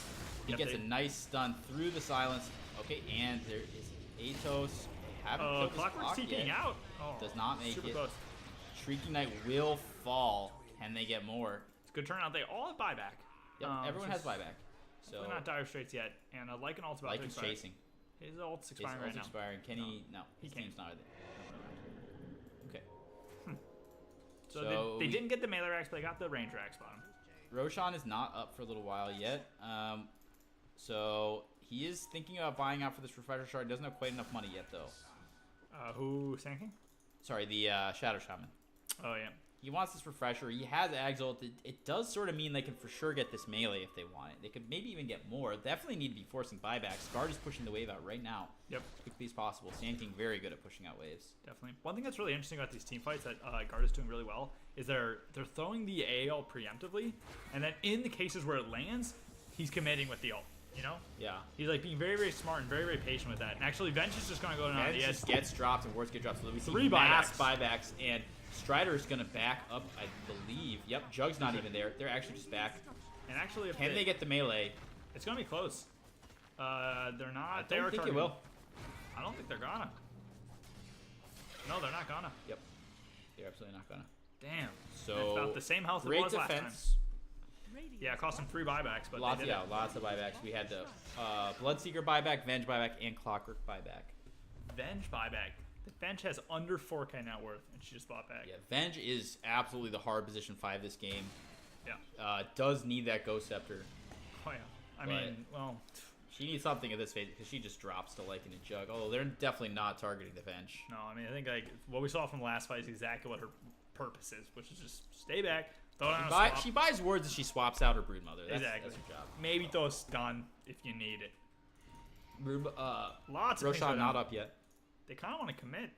He Yep, gets they- a nice stun through the silence. Okay, and there is Atos. They haven't killed his Clockwork's clock TPing yet. out. Oh, Does not make super it. close. Shrieking Knight will fall. Can they get more? It's a good turnout. They all have buyback. Yep, everyone has buyback. So They're not dire straits yet, and Lycan ult's about to Lycan's expire. chasing. His ult's His expiring right ult's now. expiring. Can he? No, he his can't. team's not there. Okay. So, So they we- didn't get the melee racks, but they got the range racks bottom. Roshan is not up for a little while yet. So he is thinking about buying out for this refresher shard. Doesn't have quite enough money yet, though. Who Sand King? Sorry, the Shadow Shaman. Oh yeah. He wants this refresher. He has Exalt. It does sort of mean they can for sure get this melee if they want it. They could maybe even get more. Definitely need to be forcing buybacks. Guard is pushing the wave out right now. Yep. As quickly as possible. Sand King very good at pushing out waves. Definitely. One thing that's really interesting about these team fights that Guard is doing really well is they're throwing the AL preemptively, and then in the cases where it lands, he's committing with the ult. You know? Yeah. He's like being very, very smart and very, very patient with that. And actually, Venge is just going to go down And the it edge. just gets dropped and wards get dropped. So we see 3 mass buybacks. buybacks. And Strider is going to back up, I believe. Yep, Jug's not even there. They're actually just back. And actually, if Can they get the melee? it's going to be close. They're not. I They don't are think it targeting. will. I don't think they're gonna. No, they're not gonna. Yep. They're absolutely not gonna. Damn. So It's about the same health it great was last time. defense. Yeah, it cost them 3 buybacks, but Lots, they did yeah, it. lots of buybacks. We had the Bloodseeker buyback, Venge buyback, and Clockwork buyback. Venge buyback. The Venge has under 4K net worth, and she just bought back. Yeah, Venge is absolutely the hard position 5 this game. Yeah. Does need that Ghost Scepter. Oh yeah. I But- mean, well, She needs something in this phase because she just drops to Lycan and Jug. Although they're definitely not targeting the Venge. no. I mean, I think like what we saw from the last fight is exactly what her purpose is, which is just stay back, throw it on a swap. She buys wards and she swaps out her Broodmother. That's, Exactly. That's her job. Maybe throw a stun if you need it. Lots of things Roshan going not on. up yet. They kind of want to commit.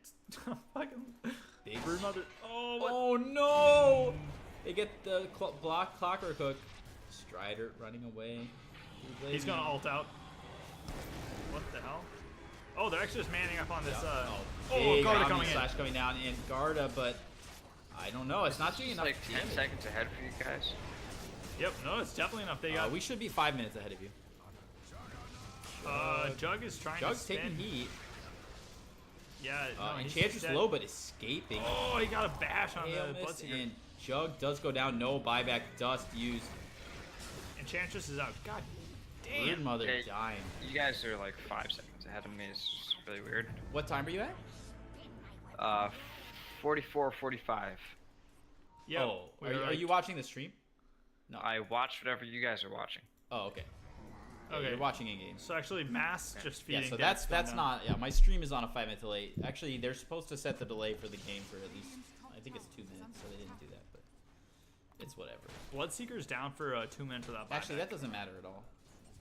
Fucking Big Broodmother. Oh, what? Oh no! They get the block Clockwork Hook. Strider running away. He's gonna ult out. What the hell? Oh, they're actually just manning up on this. Big Garda Omni coming in. slash coming down in Garda, but I don't know. It's not doing It's enough. like 10 damage. seconds ahead for you guys. Yep, no, it's definitely enough. They got. We should be 5 minutes ahead of you. Jug is trying Jug's to spin. taking heat. Yeah, no, he's Enchantress dead. low, but escaping. Oh, he got a bash on Hail the miss, Bloodseeker. and Jug does go down. No buyback. Dust used. Enchantress is out. God damn. Broodmother Hey. dying. You guys are like 5 seconds ahead of me. It's just really weird. What time are you at? 44, 45. Yeah. Oh, we are, were are like- you watching the stream? No. I watch whatever you guys are watching. Oh, okay. Yeah, Okay. You're watching in game. So actually, Mass just feeding. Yeah, so death that's down. not. Yeah, my stream is on a 5-minute delay. Actually, they're supposed to set the delay for the game for at least. I think it's 2 minutes, so they didn't do that, but it's whatever. Bloodseeker's down for 2 minutes without buyback. Actually, that doesn't matter at all.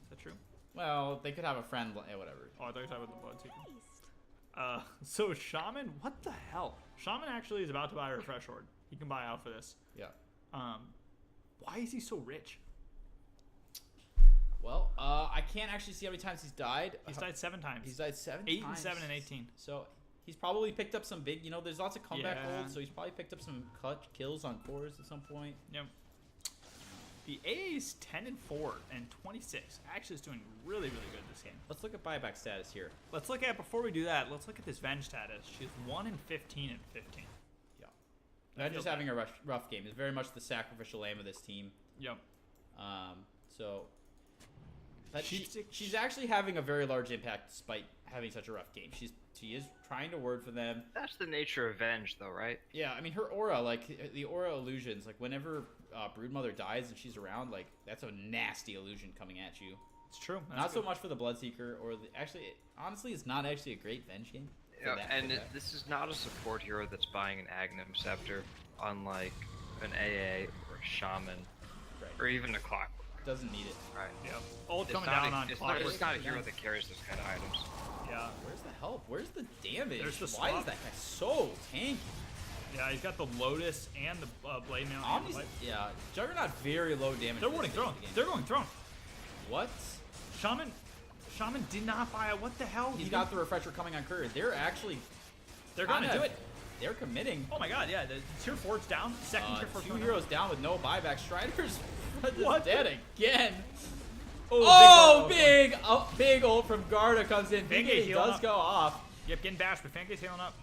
Is that true? Well, they could have a friend. Whatever. Oh, I thought you were talking about the Bloodseeker. So Shaman, what the hell? Shaman actually is about to buy a refresh horde. He can buy out for this. Yeah. Why is he so rich? Well, I can't actually see how many times he's died. He's died 7 times. He's died 7 8 times. and 7 and 18. So he's probably picked up some big, there's lots of comeback Yeah. holds, so he's probably picked up some clutch kills on cores at some point. Yep. The AA is 10 and 4 and 26. Actually, is doing really, really good this game. Let's look at buyback status here. Let's look at, before we do that, let's look at this Venge status. She's 1 and 15 and 15. Yeah. Not just having a rough game. It's very much the sacrificial lamb of this team. Yep. So... But she's actually having a very large impact despite having such a rough game. She is trying to word for them. That's the nature of Venge, though, right? Yeah, I mean, her aura, like, the aura illusions, like, whenever Broodmother dies and she's around, like, that's a nasty illusion coming at you. It's true. Not so much for the Bloodseeker, or actually, honestly, it's not actually a great Venge game. Yeah, and this is not a support hero that's buying an Aghanim Scepter, unlike an AA or a Shaman, or even a Clockwork. Doesn't need it. Right. Yeah. Ult It's coming not down a, on it's Clockwork. not a hero that carries those kind of items. Yeah. Where's the help? Where's the damage? There's the Why swap. is that guy so tanky? Yeah, he's got the Lotus and the Blade Mail. and the Omni's, Light. yeah, Juggernaut very low damage. They're for warning this stage throne. of the game. They're going throne. What? Shaman did not buy it. What the hell? He's got the refresher coming on Courier. They're actually... They're gonna do it. They're committing. Oh my god, yeah. The tier 4's down. Second tier 4's 2 going heroes down with no buyback. Strider's What? dead again. Oh, Big ult from Garda comes in. BKB BKB healing does up. go off. Yep, getting bashed, but Fangate's healing up.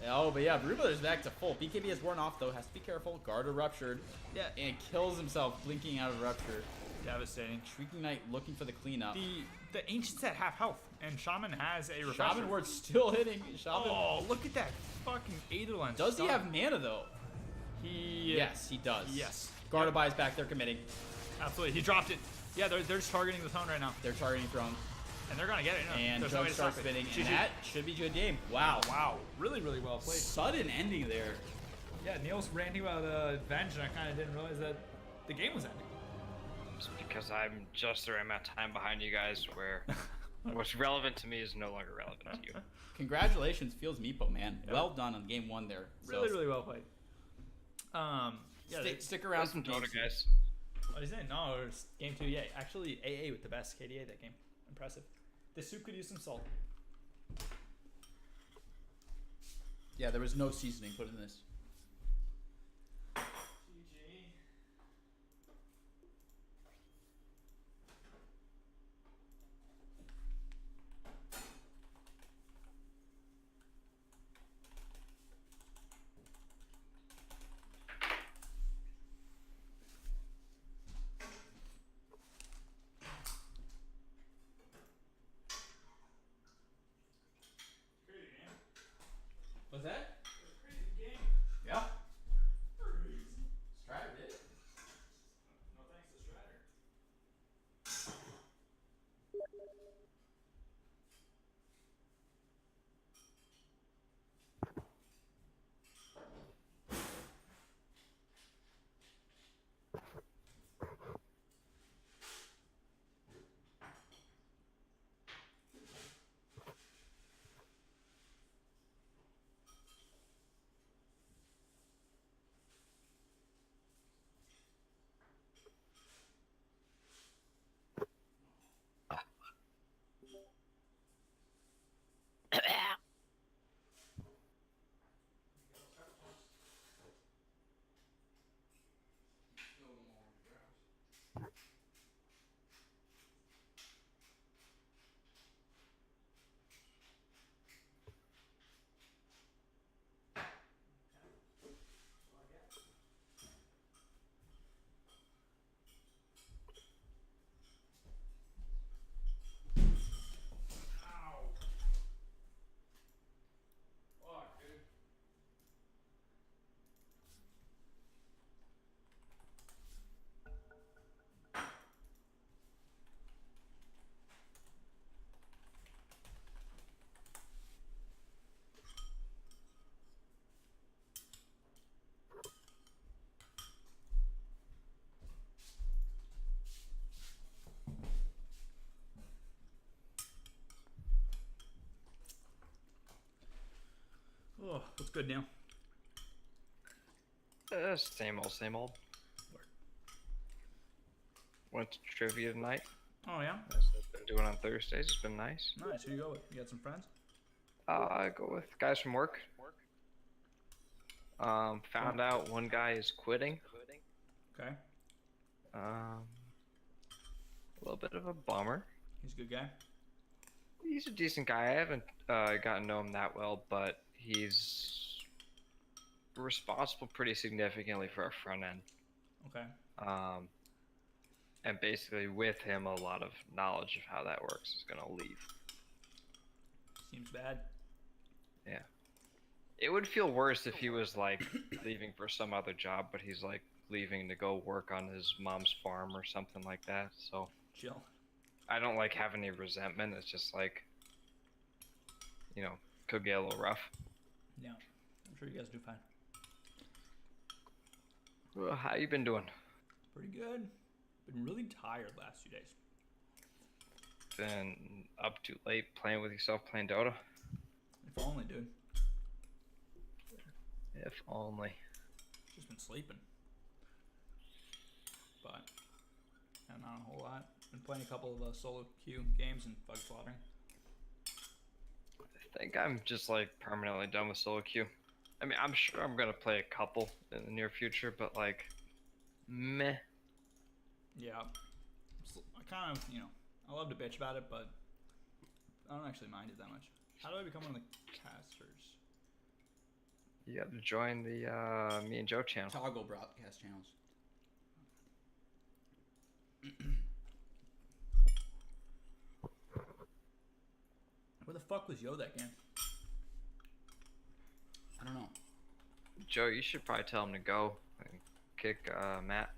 Oh, but yeah, Broodmother's back to full. BKB has worn off, though. Has to be careful. Garda ruptured. Yeah. And kills himself, blinking out of rupture. Devastating. Shrieking Knight looking for the cleanup. The Ancient's at half health, and Shaman has a refresher. Shaman ward's still hitting. Shaman. Oh, look at that fucking Eidolon. Does he have mana, though? Yes, he does. Yes. Garda buys back. They're committing. Absolutely. He dropped it. Yeah, they're just targeting the throne right now. They're targeting throne. And they're going to get it. No, And there's no way Jug to stop starts it. spinning. GG. And that should be a good game. Wow. Wow. Really, really well played. Sudden ending there. Yeah, Neil's ranting about Venge, and I kind of didn't realize that the game was ending. It's because I'm just the right amount of time behind you guys where what's relevant to me is no longer relevant to you. Congratulations, FeelsMeepoMan. Yep. Well done on game 1 there. Really, really well played. Yeah, stick around Some some Dota guys. What is it? No, it was game 2. Yeah, actually AA with the best KDA that game. Impressive. This soup could use some salt. Yeah, there was no seasoning put in this. What's that? Crazy game. Yeah. Strider did it. No thanks to Strider. Oh, what's good now? Same old, same old. Went to trivia tonight. Oh yeah. As I've been doing on Thursdays. It's been nice. Nice. Who you go with? You got some friends? I go with guys from work. Found out one guy is quitting. Okay. A little bit of a bummer. He's a good guy. He's a decent guy. I haven't gotten to know him that well, but he's responsible pretty significantly for our front end. Okay. And basically with him, a lot of knowledge of how that works is gonna leave. Seems bad. Yeah. It would feel worse if he was like leaving for some other job, but he's like leaving to go work on his mom's farm or something like that. So Chill. I don't like have any resentment. It's just like, you know, could get a little rough. Yeah. I'm sure you guys do fine. Well, how you been doing? Pretty good. Been really tired last few days. Been up too late playing with yourself, playing Dota? If only, dude. If only. Just been sleeping. But, yeah, not a whole lot. Been playing a couple of solo queue games and bug slaughtering. I think I'm just like permanently done with solo queue. I mean, I'm sure I'm gonna play a couple in the near future, but like, meh. Yeah. I kind of, you know, I love to bitch about it, but I don't actually mind it that much. How do I become one of the casters? You have to join the me and Joe channel. Toggle broadcast channels. Where the fuck was Yo that game? I don't know. Joe, you should probably tell him to go and kick Matt.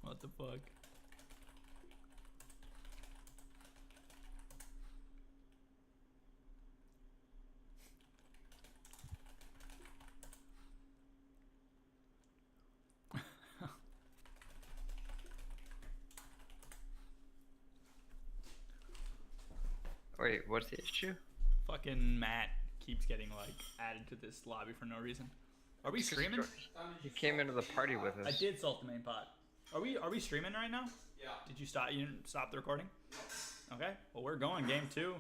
What the fuck? Wait, what's the issue? Fucking Matt keeps getting like added to this lobby for no reason. Are we streaming? He came into the party with us. I did salt the main pot. Are we streaming right now? Yeah. Did you stop? You didn't stop the recording? Okay. Well, we're going game 2.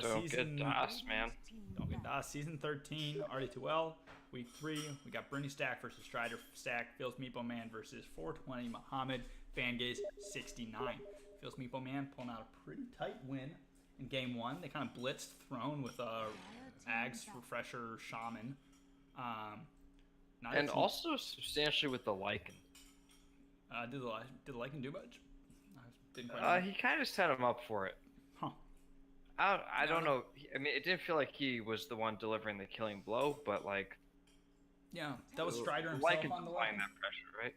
Don't Season. get DOS, man. Don't get DOS. Season 13, RD2L. Week 3, we got Bruni Stack versus Strider Stack. FeelsMeepoMan versus 420Mohammadfangays69. FeelsMeepoMan pulling out a pretty tight win in game 1. They kind of blitzed Throne with Ags, Refresher, Shaman. And also substantially with the Lycan. Did the Lycan do much? I didn't quite know. He kind of set him up for it. Huh. I don't know. I mean, it didn't feel like he was the one delivering the killing blow, but like. Yeah, that was Strider himself Lycan on the applying Lycan. that pressure, right?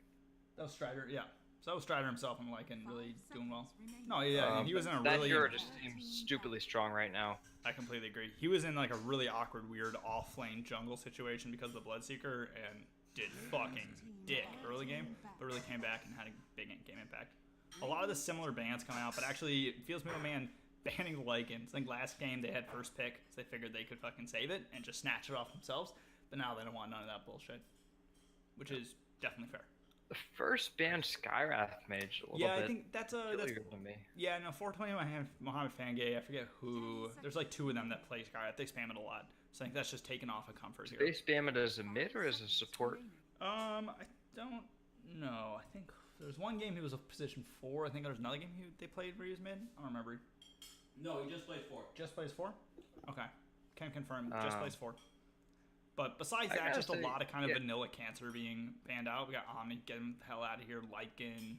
That was Strider, yeah. So that was Strider himself on the Lycan, really doing well. No, yeah, he was in a that really. hero just seems stupidly strong right now. I completely agree. He was in like a really awkward, weird off-lane jungle situation because of the Bloodseeker and did fucking dick early game, but really came back and had a big game impact. A lot of the similar bans coming out, but actually, FeelsMeepoMan banning the Lycans. I think last game they had first pick, so they figured they could fucking save it and just snatch it off themselves. But now they don't want none of that bullshit, which is definitely fair. The first banned Skyrath mage a little bit. Yeah, I think that's a. That's, to me. yeah, no, 420Mohammadfangays. I forget who. There's like 2 of them that play Skyrath. They spam it a lot. So I think that's just taken off a comfort Do here. they spam it as a mid or as a support? I don't know. I think there's one game he was a position 4. I think there's another game they played where he was mid. I don't remember. No, he just plays 4. Just plays 4? Okay. Can confirm. Just plays 4. But besides I that, gotta just a say, lot of kind of yeah. vanilla cancer being banned out. We got Omni, get him the hell out of here. Lycan,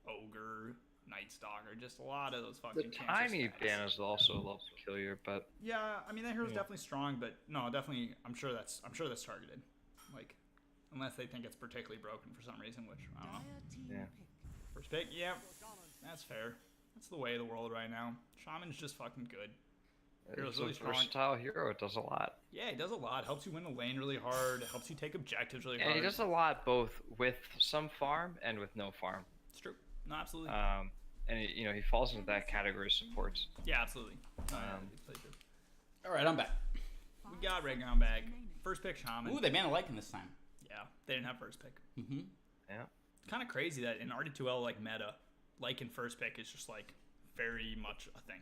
Ogre, Night Stalker. Just a lot of those fucking The cancer tiny stats. ban is also a little peculiar, but Yeah, I mean that hero's definitely strong, but no, definitely I'm sure that's targeted. Like, unless they think it's particularly broken for some reason, which I don't know. yeah. First pick, yeah, that's fair. That's the way of the world right now. Shaman's just fucking good. Hero's It's really a strong. versatile hero. It does a lot. Yeah, he does a lot. Helps you win the lane really hard. Helps you take objectives really And hard. he does a lot both with some farm and with no farm. It's true. No, absolutely. And he falls into that category of supports. Yeah, absolutely. No, yeah, he's played good. All right, I'm back. We got Redground back. First pick Shaman. Ooh, they banned a Lycan this time. Yeah, they didn't have first pick. Mm-hmm. Yeah. It's kind of crazy that in RD2L like meta, Lycan first pick is just like very much a thing.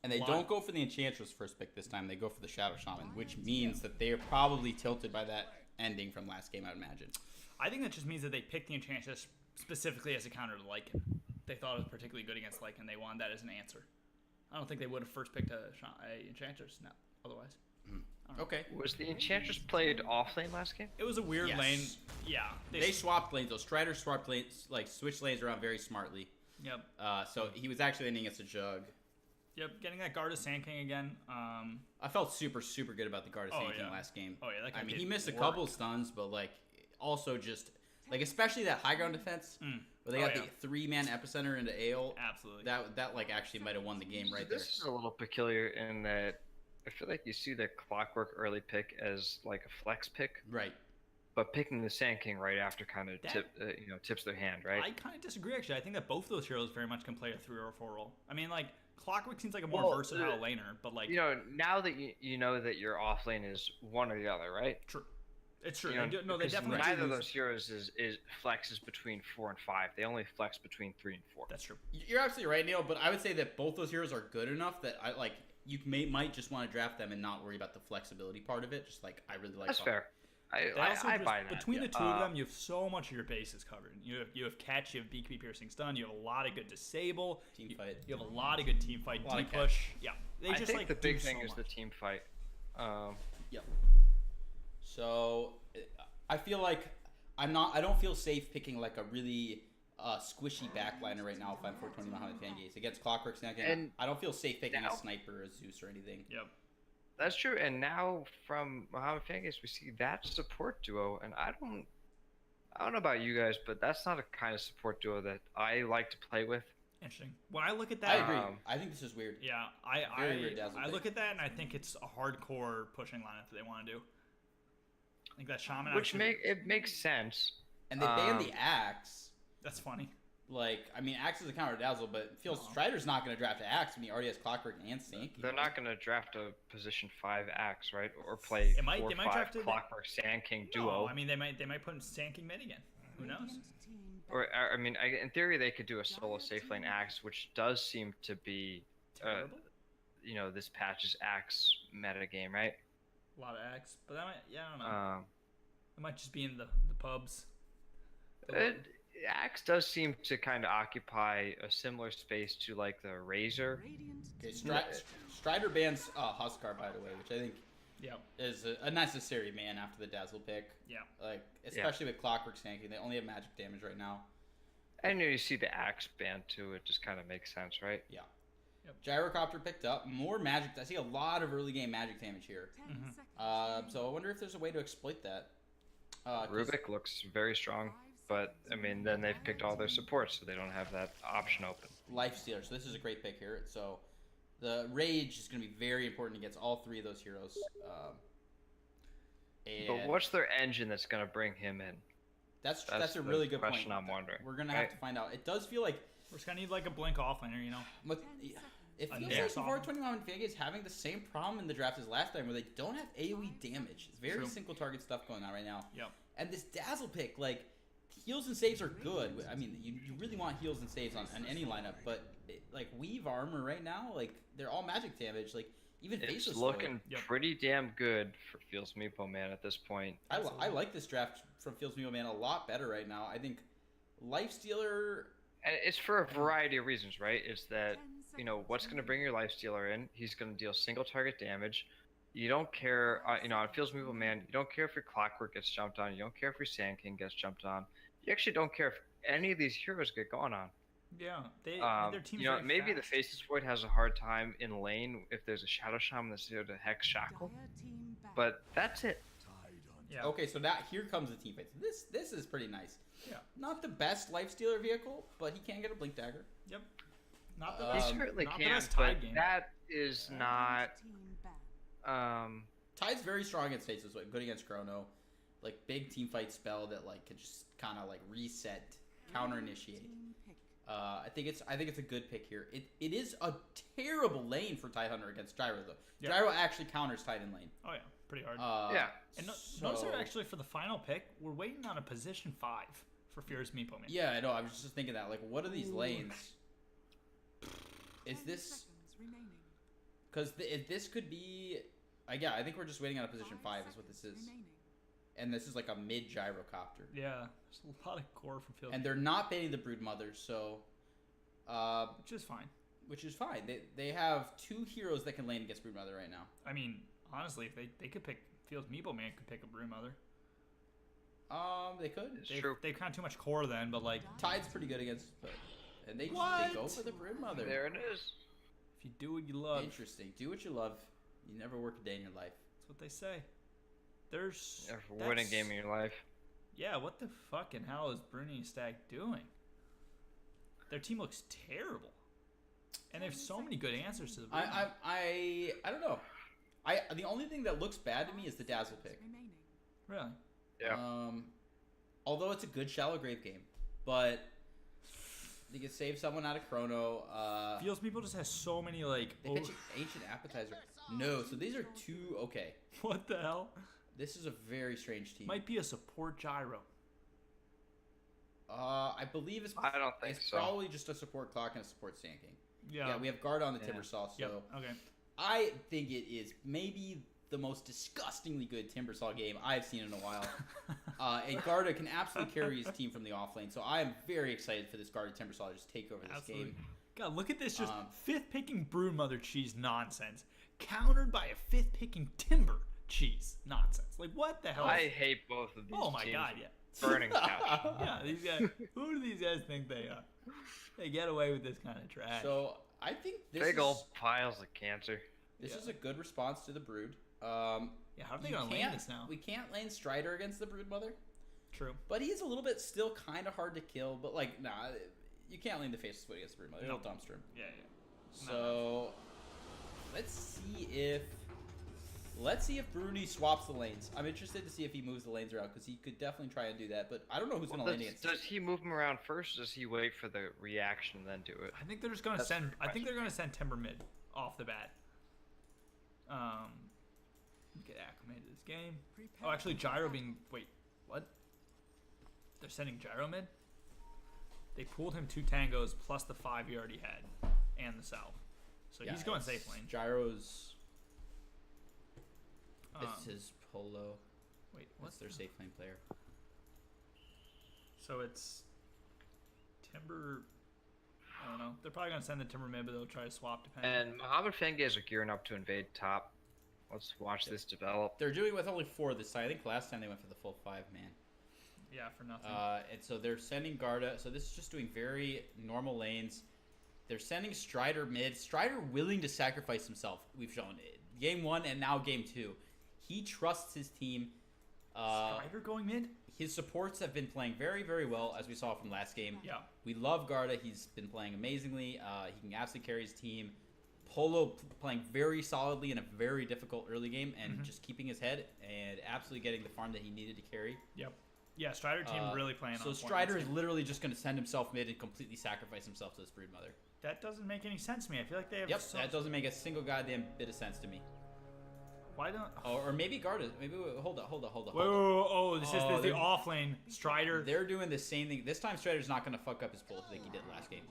And they don't go for the Enchantress first pick this time. They go for the Shadow Shaman, which means that they are probably tilted by that ending from last game, I would imagine. I think that just means that they picked the Enchantress specifically as a counter to Lycan. They thought it was particularly good against Lycan. They wanted that as an answer. I don't think they would have first picked a Enchantress now, otherwise. Okay. Was the Enchantress played off lane last game? It was a weird Yes. lane. Yeah. They swapped lanes. Those Striders swapped lanes, like switched lanes around very smartly. Yep. So he was actually ending against a Jug. Yep. Getting that Garda Sand King again. I felt super, super good about the Garda Sand King last game. Oh, yeah, that guy I mean, did he missed a work. couple stuns, but like also just like especially that high ground defense where they got the 3-man epicenter into Ale. Absolutely. That like actually might have won the game right there. This is a little peculiar in that I feel like you see the Clockwork early pick as like a flex pick, Right. but picking the Sand King right after kind of tips their hand, right? I kind of disagree, actually. I think that both of those heroes very much can play a 3 or 4 role. I mean, like, Clockwork seems like a more versatile laner, but like... Now that you know that your off lane is one or the other, right? True. It's true. They They definitely neither of those heroes is flexes between 4 and 5. They only flex between 3 and 4. That's true. You're absolutely right, Neil, but I would say that both those heroes are good enough that I like you might just want to draft them and not worry about the flexibility part of it. Just like I really like That's fair. I Just, buy that. between the two of them, you have so much of your bases covered. You have catch, you have beak piercing stun, you have a lot of good disable, Team fight. You have a lot of good team fight, A lot team of push. Yeah, I think like the big do thing so is the much. team fight. Yep. So I feel like I don't feel safe picking like a really squishy backliner right now if I'm 420Mohammadfangays against Clockwork Snack. And I don't feel safe picking now- a sniper, a Zeus, or anything. Yep. That's true. And now from Mohammadfangays, we see that support duo, and I don't know about you guys, but that's not a kind of support duo that I like to play with. Interesting. When I look at that, I agree. I think this is weird. Yeah, Very weird dazzle I pick. look at that and I think it's a hardcore pushing lineup that they want to do. I think that Shaman Which actually, makes sense. And they banned the Axe. that's funny. Like, I mean, Axe is a counter dazzle, but feels Strider's not going to draft an Axe when he already has Clockwork and Sink. They're not going to draft a position 5 Axe, right? Or play They might 4-5 draft it- Clockwork Sand King No, duo. I mean they might put Sand King mid again. Who knows? Or I mean, in theory, they could do a solo safe lane Axe, which does seem to be, Terrible. this patch's Axe meta game, right? A lot of X, but that might, I don't know. It might just be in the pubs. Axe does seem to kind of occupy a similar space to like the Razor. Okay, Strider bans Huskar, by the way, which I think is a necessary man after the dazzle pick. Yeah. Like, especially with Clockwork Sand King, they only have magic damage right now. And you see the Axe ban too. It just kind of makes sense, right? Yeah. Gyrocopter picked up more magic. I see a lot of early game magic damage here. So I wonder if there's a way to exploit that. Rubik looks very strong, but I mean, then they've picked all their supports, so they don't have that option open. Lifestealer. So this is a great pick here. So the Rage is going to be very important against all 3 of those heroes. But what's their engine that's going to bring him in? That's a really good point. question I'm wondering. We're going to have to find out. It does feel like We're just gonna need like a blink offlaner, you know. But it feels Yeah. like the 420Mohammadfangays having the same problem in the draft as last time, where they don't have AoE damage. It's very True. single target stuff going on right now. Yep. And this dazzle pick, like, heals and saves are good. I mean, you really want heals and saves on any lineup, but like weave armor right now, like they're all magic damage. Like even It's faceless. looking Yep. pretty damn good for FeelsMeepoMan at this point. I like this draft from FeelsMeepoMan a lot better right now. I think Lifestealer. And it's for a variety of reasons, right? It's that, what's going to bring your Lifestealer in? He's going to deal single target damage. You don't care, on FeelsMeepoMan, you don't care if your Clockwork gets jumped on. You don't care if your Sand King gets jumped on. You actually don't care if any of these heroes get going on. Yeah. Their team's Maybe the Faceless Void has a hard time in lane if there's a Shadow Shaman that's there to Hex Shackle. But that's it. Yeah. Okay, so here comes the team fight. This is pretty nice. Yeah. Not the best Lifestealer vehicle, but he can get a Blink Dagger. Yep. Not the He best. certainly not the can, best but tide game. that is not. Tide's very strong against states this way. Good against Chrono. Like, big team fight spell that, like, can just kind of, like, reset, counter-initiate. I think it's a good pick here. It is a terrible lane for Tidehunter against Gyro, though. Yeah. Gyro actually counters Tide in lane. Oh, yeah. Pretty hard. Yeah. And notice that actually for the final pick, we're waiting on a position 5 for FeelsMeepoMan. Yeah, I know. I was just thinking that. Like, what are these lanes? Is this... Because this could be... yeah, I think we're just waiting on a position 5 is what this is. And this is like a mid gyrocopter. Yeah, there's a lot of core from Field. And they're not banning the Broodmother, so... which is fine. Which is fine. They have 2 heroes that can lane against Broodmother right now. I mean, honestly, if they could pick... FeelsMeepoMan could pick a Broodmother. They could. True. They've kind of too much core then, but like... Tide's pretty good against... And they go for the Broodmother. There it is. If you do what you love. Interesting. Do what you love. You never work a day in your life. That's what they say. There's... Never win a game in your life. Yeah, what the fucking hell is Bruni and Stag doing? Their team looks terrible. And they have so many good answers to the I don't know. The only thing that looks bad to me is the Dazzle pick. Really? Yeah. Although it's a good shallow grave game, but you can save someone out of Chrono. FeelsMeepo just has so many like. They pitch Ancient Appetizer. No, so these are 2. Okay. What the hell? This is a very strange team. Might be a support gyro. I believe it's. I don't think it's so. probably just a support clock and a support Sand King. Yeah. Yeah, we have Guard on the Timbersaw, so Yep. Okay. I think it is maybe the most disgustingly good Timbersaw game I've seen in a while. And Garda can absolutely carry his team from the offlane, so I am very excited for this Garda Timbersaw to just take over this game. God, look at this just 5th picking Broodmother cheese nonsense, countered by a 5th picking Timber cheese nonsense. Like, what the hell? I hate both of these Oh my teams. god, yeah. Burning couch. Yeah, these guys. Who do these guys think they are? They get away with this kind of trash. So I think this Big is, old piles of cancer. This is a good response to the Brood. Yeah, how are they gonna lane this now? We can't lane Strider against the Broodmother. True. But he's a little bit still kind of hard to kill. But like, nah, you can't lane the face split against the Broodmother. It'll dumpster him. Yeah. So let's see if Bruni swaps the lanes. I'm interested to see if he moves the lanes around because he could definitely try and do that. But I don't know who's gonna lane against him. Does he move them around first? Or does he wait for the reaction and then do it? I think they're just gonna send. I think they're gonna send Timber mid off the bat. Get acclimated to this game. Oh, actually, Gyro being. Wait, what? They're sending Gyro mid? They pulled him 2 tangos plus the 5 he already had and the south. So Yeah, he's going it's safe lane. Gyro's. It's his Polo. Wait, What's their safe lane player? So it's Timber. I don't know. They're probably going to send the Timber mid, but they'll try to swap depending. And Mohammadfangays are gearing up to invade top. Let's watch this develop. They're doing it with only 4 this time. I think last time they went for the full 5 man. Yeah, for nothing. And so they're sending Garda. So this is just doing very normal lanes. They're sending Strider mid. Strider willing to sacrifice himself. We've shown it. Game 1 and now game 2. He trusts his team. Strider going mid? His supports have been playing very, very well, as we saw from last game. Yeah. We love Garda. He's been playing amazingly. He can absolutely carry his team. Polo playing very solidly in a very difficult early game and just keeping his head and absolutely getting the farm that he needed to carry. Yep. Yeah, Strider team really playing on So point. Strider is literally just going to send himself mid and completely sacrifice himself to this Broodmother. That doesn't make any sense to me. I feel like they have. Yep, that doesn't make a single goddamn bit of sense to me. Why don't? Or maybe Garda. Maybe hold up. Whoa! Oh, this is the off lane Strider. They're doing the same thing. This time Strider's not going to fuck up his pull like he did last game.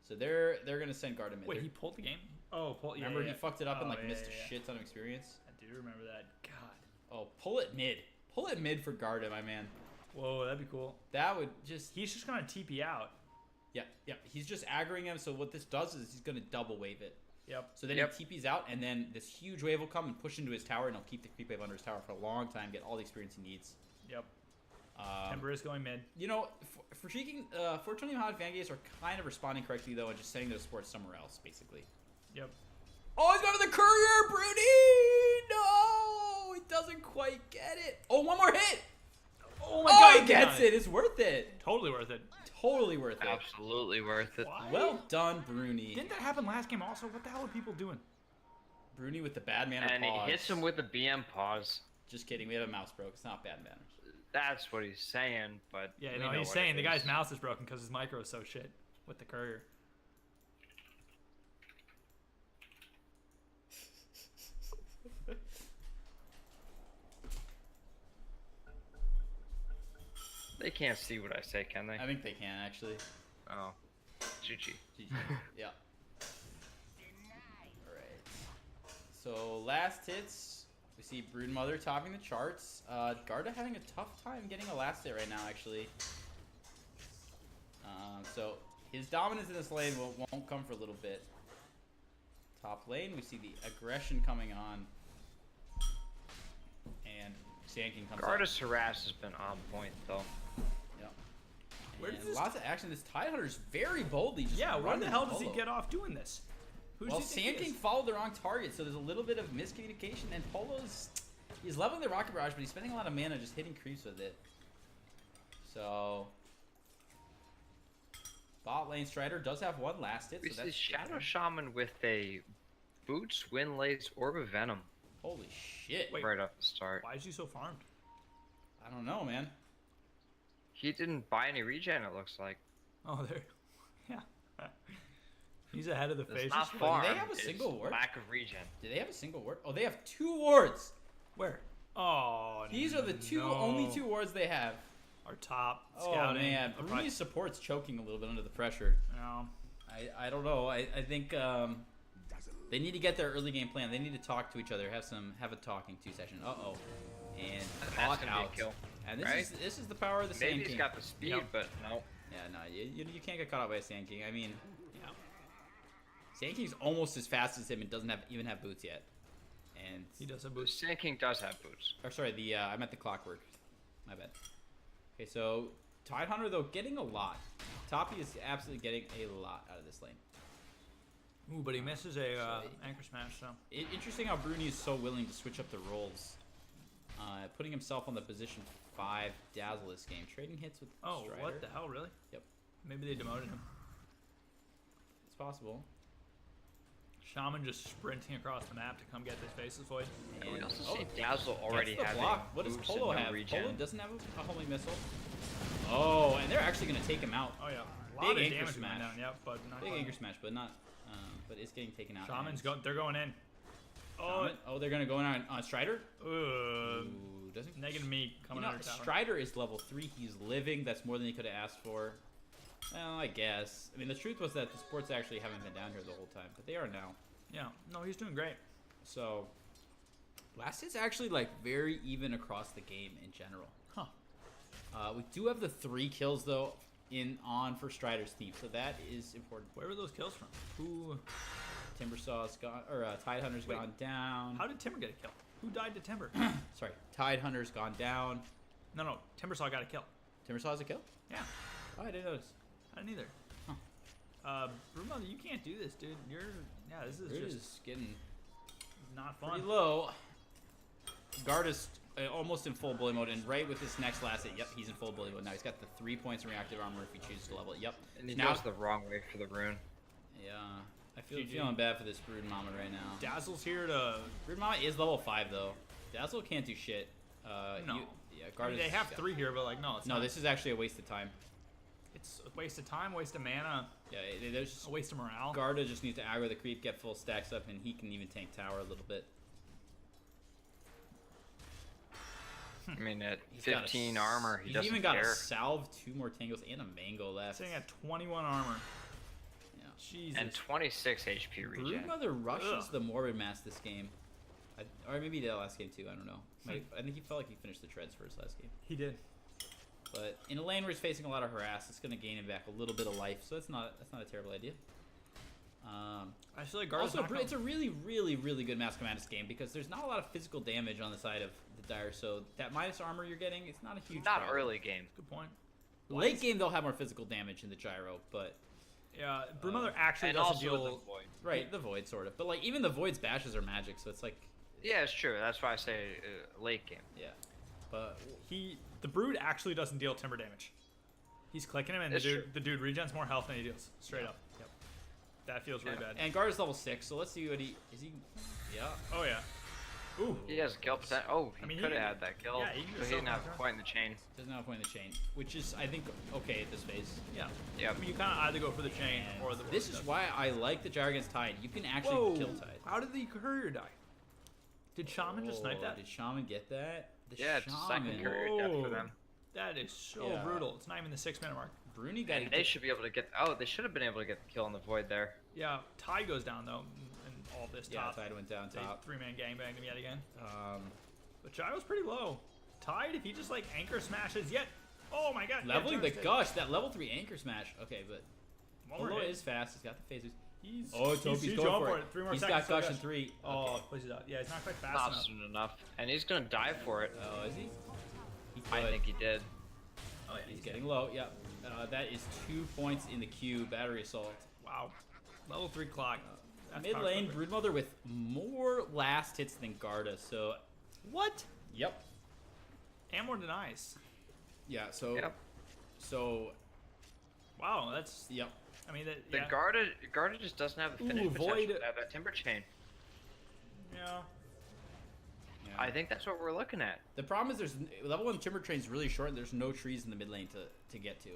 So they're going to send Garda mid. Wait, he pulled the game? Oh, remember he fucked it up and missed a shit ton of experience. I do remember that. God. Oh, pull it mid. Pull it mid for Garda, my man. Whoa, that'd be cool. That would just. He's just gonna TP out. Yeah. He's just aggroing him. So what this does is he's gonna double wave it. Yep. So then he TP's out, and then this huge wave will come and push into his tower, and he'll keep the creep wave under his tower for a long time, get all the experience he needs. Yep. Timber is going mid. You know, for cheeking, 420Mohammadfangays are kind of responding correctly though, and just sending their sports somewhere else, basically. Yep. Oh, he's going for the courier, Broody! No, he doesn't quite get it. Oh, one more hit. Oh my God! He gets it. It's worth it. Totally worth it. Totally worth it. Absolutely worth it. Why? Well done, Bruni. Didn't that happen last game also? What the hell are people doing? Bruni with the bad mana And pause. he hits him with the BM pause. Just kidding. We have a mouse broke. It's not bad manners. That's what he's saying, but Yeah, we no, know he's what saying it the guy's is. mouse is broken because his micro is so shit with the courier. They can't see what I say, can they? I think they can actually. Oh, GG. GG. Yeah. Alright. So last hits, we see Broodmother topping the charts. Garda having a tough time getting a last hit right now, actually. So his dominance in this lane won't come for a little bit. Top lane, we see the aggression coming on. And Sand King comes Garda's harass has been on point, though. Yep. Where And does this- lots of action. This Tidehunter's very boldly just Yeah, where running the hell does he Polo. get off doing this? Who's Well, he think Sand he King is? followed the wrong target, so there's a little bit of miscommunication, and he's leveling the Rocket Barrage, but he's spending a lot of mana just hitting creeps with it. So bot lane Strider does have one last hit, We so see that's Shadow good. Shaman with a Boots, Windlace, Orb of Venom Holy shit. Wait. right off the start. Why is he so farmed? I don't know, man. He didn't buy any regen, it looks like. Oh, there. Yeah. He's ahead of the It's phases. not Wait, farm. do they have a it's single ward? lack of regen. Do they have a single ward? Oh, they have 2 wards. Where? Oh, These are the no. only 2 wards they have. Our top Oh scouting. man, our Bruni's support's choking a little bit under the pressure. No. I don't know. I think they need to get their early game plan. They need to talk to each other. Have a talking to session. Uh-oh. And That's caught gonna out. be a kill. And right? this is the power of the Maybe Sand he's King. got the speed, Yep. but no. Yeah, no, you can't get caught out by a Sand King. I mean, yeah. Sand King's almost as fast as him and doesn't even have boots yet. And He does a The boost. Sand King does have boots. or sorry, I meant the Clockwork. My bad. Okay, so Tidehunter though getting a lot. Toppy is absolutely getting a lot out of this lane. Ooh, but he misses a So anchor smash, so. Interesting how Bruni is so willing to switch up the roles. Putting himself on the position 5 Dazzle this game. Trading hits with Oh, Strider. what the hell, really? Yep. Maybe they demoted him. It's possible. Shaman just sprinting across the map to come get this Faceless Void. We And, also oh, see Dazzle already gets the having block. What does boots Polo and no have? regen. Polo doesn't have a homing missile. Oh, and they're actually going to take him out. Oh, yeah. A lot Big of damage damage smash. going down, yep, but not Big quite. anchor smash, but not. But it's getting taken out. Shaman's and they're going in. Oh, Shaman- oh, they're going to go in on Strider? Ooh, doesn't negative me coming under tower. Strider is level 3. He's living. That's more than he could have asked for. Well, I guess. I mean, the truth was that the sports actually haven't been down here the whole time, but they are now. Yeah, no, he's doing great. So, last hit's actually like very even across the game in general. Huh. We do have the 3 kills though on for Strider's team, so that is important. Where were those kills from? Who? Timbersaw's gone, or Tidehunter's Wait, gone down. How did Timber get a kill? Who died to Timber? Sorry, Tidehunter's gone down. No, Timbersaw got a kill. Timbersaw has a kill? Yeah, Oh, I didn't notice. I didn't either. Huh. Brumel, you can't do this, dude. This is It just is getting not fun. pretty low. Guard is almost in full bully mode, and right with this next last hit, yep, he's in full bully mode now. He's got the 3 points in reactive armor if he chooses to level it. Yep. And he now, goes the wrong way for the rune. yeah, I feel GG. feeling bad for this Brood Mama right now. Dazzle's here to. Brood Mama is level 5 though. Dazzle can't do shit. No. Yeah, I Guard mean, is, they have yeah. 3 here, but like, no, it's No, not. this is actually a waste of time. It's a waste of time, waste of mana, Yeah, there's just a waste of morale. Garda just needs to aggro the creep, get full stacks up, and he can even tank tower a little bit. I mean, at He's got a 15 s- armor, he he's doesn't even got care. a salve, 2 more tangles, and a mango left. Sitting at 21 armor. Yeah. Jesus. And 26 HP regen. Broodmother rushes Ugh. the Morbid Mass this game. Or maybe the last game too, I don't know. I think he felt like he finished the treads for his last game. He did. But in a lane where he's facing a lot of harass, it's going to gain him back a little bit of life, so that's not a terrible idea. I feel like Garda's Also, not it's a really, really, really good Mass Commandus game because there's not a lot of physical damage on the side of the Dire, so that minus armor you're getting, it's not a huge Not problem. early game. good point. Late game, they'll have more physical damage in the Gyro, but... Yeah, Brumother actually And doesn't also deal. with the void. Right, the Void, sort of. But, like, even the Void's bashes are magic, so it's like... Yeah, it's true. That's why I say late game. Yeah. But... The Brood actually doesn't deal timber damage. He's clicking him, and It's true. the dude regens more health than he deals. Straight Yeah. up. Yep. That feels really bad. And Garda's level 6, so let's see what he is. He, yeah. Oh yeah. Ooh. He has kill potential. Oh, I mean, he could he- have had that kill. yeah, he can but just he didn't have self-counter. a point in the chain. Doesn't have a point in the chain, which is I think okay at this phase. Yeah. Yeah. I mean, you kind of either go for the chain And or the. this is why I like the Gyro against Tide. You can actually Whoa. kill Tide. How did the courier die? Did Shaman just snipe that? Did Shaman get that? The Yeah, it's the second Shaman. courier death for Whoa. them. That is so Yeah. brutal. It's not even the 6-minute mark. Bruni got And they should be able to get. Oh, they should have been able to get the kill in the void there. Yeah, Ty goes down though, and all this yeah, top. Tide went down top. 3-man gangbang him yet again. But But Gyro's pretty low. Tide, if he just like anchor smashes yet. Oh my god. yeah, leveling the Gyro's dead. gush, that level 3 anchor smash. Okay, but One more Polo hit. is fast. He's got the phasers. He's, Topi's going for it. 3 more He's seconds. got till gush in 3. Oh, Okay. please not. Yeah, he's not quite fast Not enough. soon enough. And he's gonna die for it. Oh, is he? I think he did. Oh yeah, He's getting low. Yep. That is 2 points in the queue. Battery assault. Wow. Level 3 clock. That's Mid lane, powerful. Broodmother with more last hits than Garda. So What? yep. And more denies. Yeah. So Yep. so Wow, that's. yep. I mean, that, The yeah. Garda just doesn't have the finish Ooh, potential void. to have that timber chain. Yeah. Yeah. I think that's what we're looking at. The problem is there's level 1 timber train's really short and there's no trees in the mid lane to get to.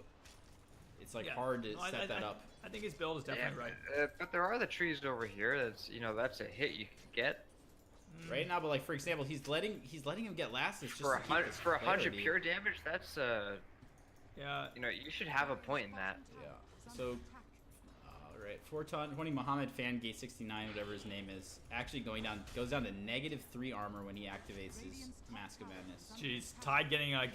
It's like Yeah. hard to No, set that up. I think his build is definitely right. But there are the trees over here. That's a hit you can get Right now, but like for example, he's letting him get last. It's just for to keep his 100 clarity. pure damage. That's Yeah. you should have a point in that. Yeah. So, right, 420Mohammadfangays69, whatever his name is, actually goes down to -3 armor when he activates his Mask of Madness. Jeez, Tide getting a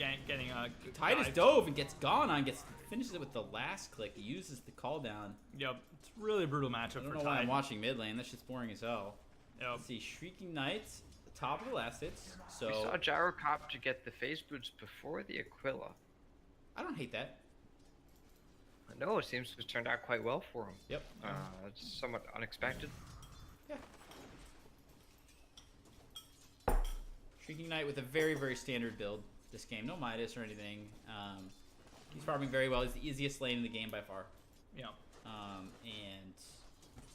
Titus dive. dove and gets gone on, finishes it with the last click. He uses the call down. Yep, it's really a brutal matchup I don't for know why Tide. I'm watching mid lane. That shit's boring as hell. Yep. Let's see, Shrieking Knight, top of the last hits. We saw So Gyrocop to get the phase boots before the Aquila. I don't hate that. No, it seems to have turned out quite well for him. Yep. It's somewhat unexpected. Yeah. Shrieking Knight with a very, very standard build this game. No Midas or anything. He's farming very well. He's the easiest lane in the game by far. Yeah. And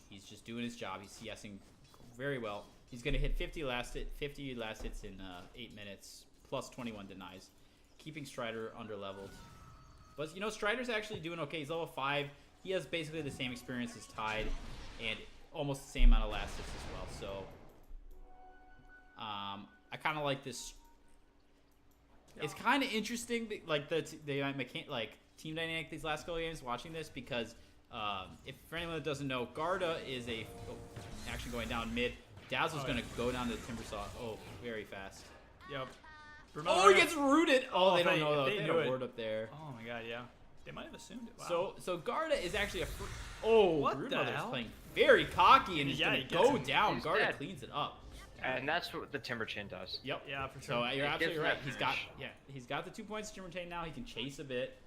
he's just doing his job. He's CSing very well. He's going to hit 50 last hits in 8 minutes, plus 21 denies, keeping Strider under-leveled. But, Strider's actually doing okay. He's level 5. He has basically the same experience as Tide and almost the same amount of last hits as well. So, I kind of like this. Yeah. It's kind of interesting, like team dynamic these last couple games. Watching this because if for anyone that doesn't know, Garda is actually going down mid. Dazzle's going to go down to the Timbersaw. Oh, very fast. Yep. Oh, he gets rooted. Oh, they don't if know though. they They had knew a it. ward up there. Oh my god, yeah. They might have assumed it. Wow. So Garda is actually What the Broodmother's hell? playing very cocky and he's Yeah, going he to gets go him. down. He's Garda dead. cleans it up. And that's what the timber chain does. Yep. Yeah, for sure. So you're It absolutely gives right. that He's got the 2 points to retain now. He can chase a bit,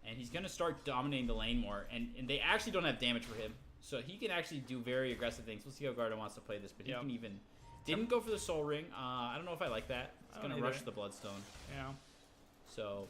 and he's gonna start dominating the lane more. And they actually don't have damage for him, so he can actually do very aggressive things. We'll see how Garda wants to play this, but Yep. he can even didn't go for the Soul Ring. I don't know if I like that. It's I don't gonna rush either. the Bloodstone. Yeah. So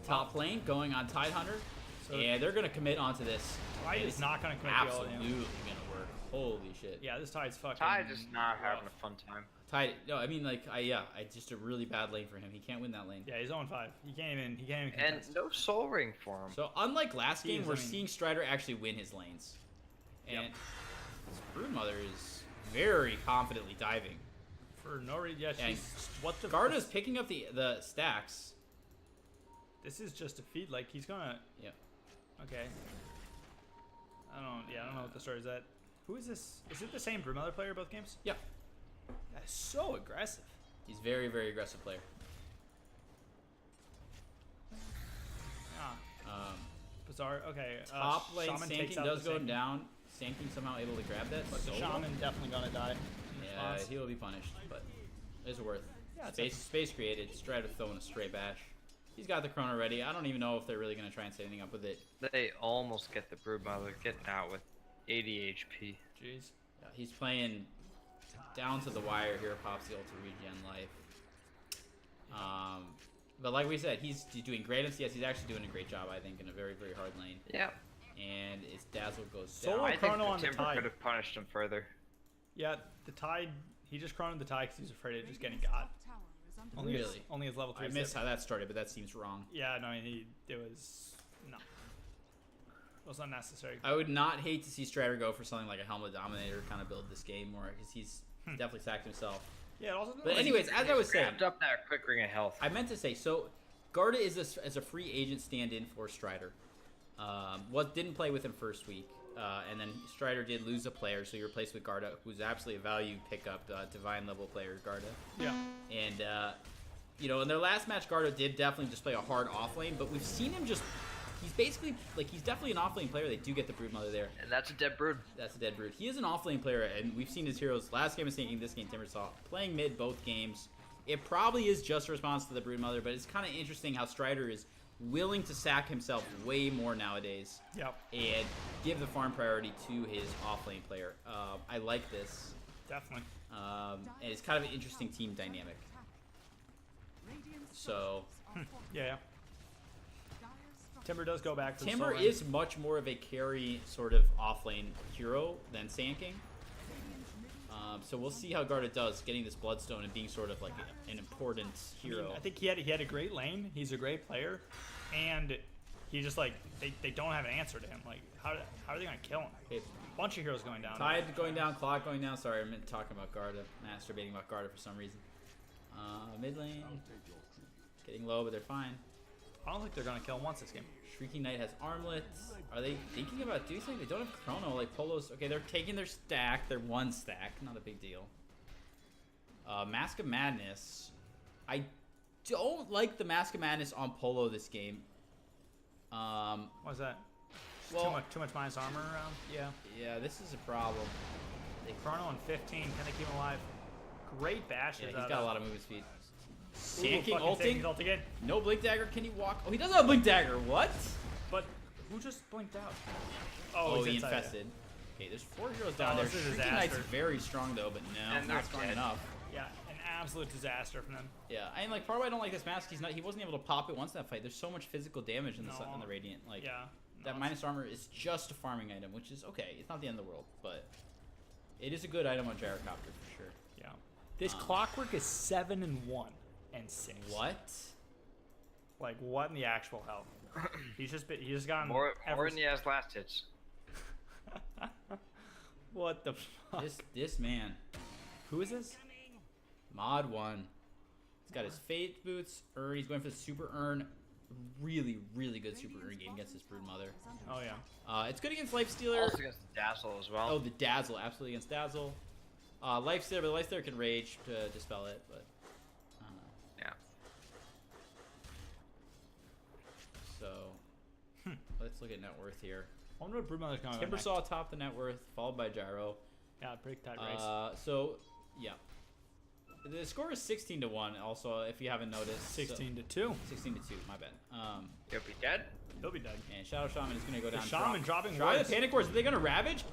top lane going on Tidehunter. So- Yeah, they're gonna commit onto this. Tide And is it's not gonna commit the all absolutely in. gonna work. Holy shit. Yeah, this Tide's fucking. Tide is not having a rough. fun time. Tide. No, I mean like it's just a really bad lane for him. He can't win that lane. Yeah, he's on 5. He can't even And contest. no soul ring for him. So unlike last game, Jeez, we're I mean- seeing Strider actually win his lanes, and Yep. this Broodmother is very confidently diving. For no reason. Yeah, And she's. What the. Garda's picking up the stacks. This is just a feed. Like, he's gonna. Yep. Okay. I don't know what the story is at. Who is this? Is it the same Broodmother player both games? Yep. That's so aggressive. He's very, very aggressive player. Yeah. Bizarre. Okay. Top lane Shaman takes Sanking out does the go Sanking. down. Sanking somehow able to grab that. But the solo. Shaman definitely gonna die. in Yeah, response. he will be punished, but it's worth. Yeah, it's Space created. Strider throwing a stray bash. He's got the Chrono ready. I don't even know if they're really gonna try and set anything up with it. They almost get the Broodmother getting out with 80 HP. Jeez. Yeah, he's playing down to the wire here. Pops the ult to regen life. But like we said, he's doing great in CS. He's actually doing a great job, I think, in a very, very hard lane. Yeah. And its dazzle goes Solo down. I think Chrono on the Timber Tide. could have punished him further. Yeah, the Tide. He just chronoed the Tide because he's afraid of just getting got. Only Really? His, only his level 3. I missed how that started, but that seems wrong. Yeah, no, it was no. It was unnecessary. I would not hate to see Strider go for something like a Helmet Dominator kind of build this game more, because he's definitely sacked himself. Yeah, it also. But anyways, as I was saying, Wrapped up that quick ring of health. I meant to say, so Garda is a free agent stand-in for Strider. What didn't play with him first week, and then Strider did lose a player, so he replaced with Garda, who's absolutely a value pickup, divine level player Garda. Yeah. And you know, in their last match, Garda did definitely just play a hard off lane, but we've seen him just. He's basically, like, he's definitely an off-lane player. They do get the Broodmother there. And that's a dead brood. That's a dead Brood. He is an off-lane player, and we've seen his heroes last game of Sinking, this game Timbersaw, playing mid both games. It probably is just a response to the Broodmother, but it's kind of interesting how Strider is willing to sack himself way more nowadays. Yep. And give the farm priority to his off-lane player. I like this. Definitely. And it's kind of an interesting team dynamic. So, Yeah. Timber does go back to Timber the solo is much more of a carry sort of off-lane hero than Sand King. So we'll see how Garda does getting this Bloodstone and being sort of like an important hero. I mean, I think he had a great lane. He's a great player, and he just like they don't have an answer to him. Like how are they gonna kill him? Okay. Bunch of heroes going down. Tide going down, Clock going down. Sorry, I meant talking about Garda. Masturbating about Garda for some reason. Mid lane getting low, but they're fine. I don't think they're gonna kill him once this game. Shrieking Knight has armlets. Are they thinking about doing something? They don't have Chrono. Like Polo's. Okay, they're taking their stack. Their one stack. Not a big deal. Mask of Madness. I don't like the Mask of Madness on Polo this game. What's that? Well, Too much minus armor around. Yeah. Yeah, this is a problem. Chrono on 15. Can they keep him alive? Great bashes. Yeah, he's out got a of- lot of movement speed. Ooh, Sand King fucking Sand King's ulting. ult again. No Blink Dagger. Can he walk? Oh, he doesn't have Blink Dagger. What? But who just blinked out? Oh, he's he inside infested. Okay, there's 4 heroes down Oh, there. this is a Shrieking Knight's disaster. very strong though, but no, And not they're strong dead. enough. Yeah, an absolute disaster from them. Yeah, I mean, like, part of why I don't like this mask, he wasn't able to pop it once in that fight. There's so much physical damage in the Radiant. Like, Yeah. that minus armor is just a farming item, which is okay. It's not the end of the world, but it is a good item on Gyrocopter for sure. Yeah. This Clockwork is 7-1 and 6. What? Like what in the actual hell? He's just gotten More ever- than he has last hits. What the fuck? This man, Who is this? Mod 1. He's got his Fate Boots, he's going for the Super Urn. Really, really good Super Urn game against this Broodmother. Oh yeah. It's good against Lifestealer. Also against the Dazzle as well. Oh, the Dazzle, absolutely against Dazzle. Lifestealer, but Lifestealer can rage to dispel it, but... Yeah. So, let's look at net worth here. I wonder what Broodmother's going to Timbersaw top the net worth, followed by Gyro. Yeah, pretty tight race. So, yeah. The score is 16-1, also, if you haven't noticed. 16-2. 16-2, my bad. He'll be dead. He'll be dead. And Shadow Shaman is going to go The down. Shaman dropping Try the wards. Panic Horse. Are they going to Ravage?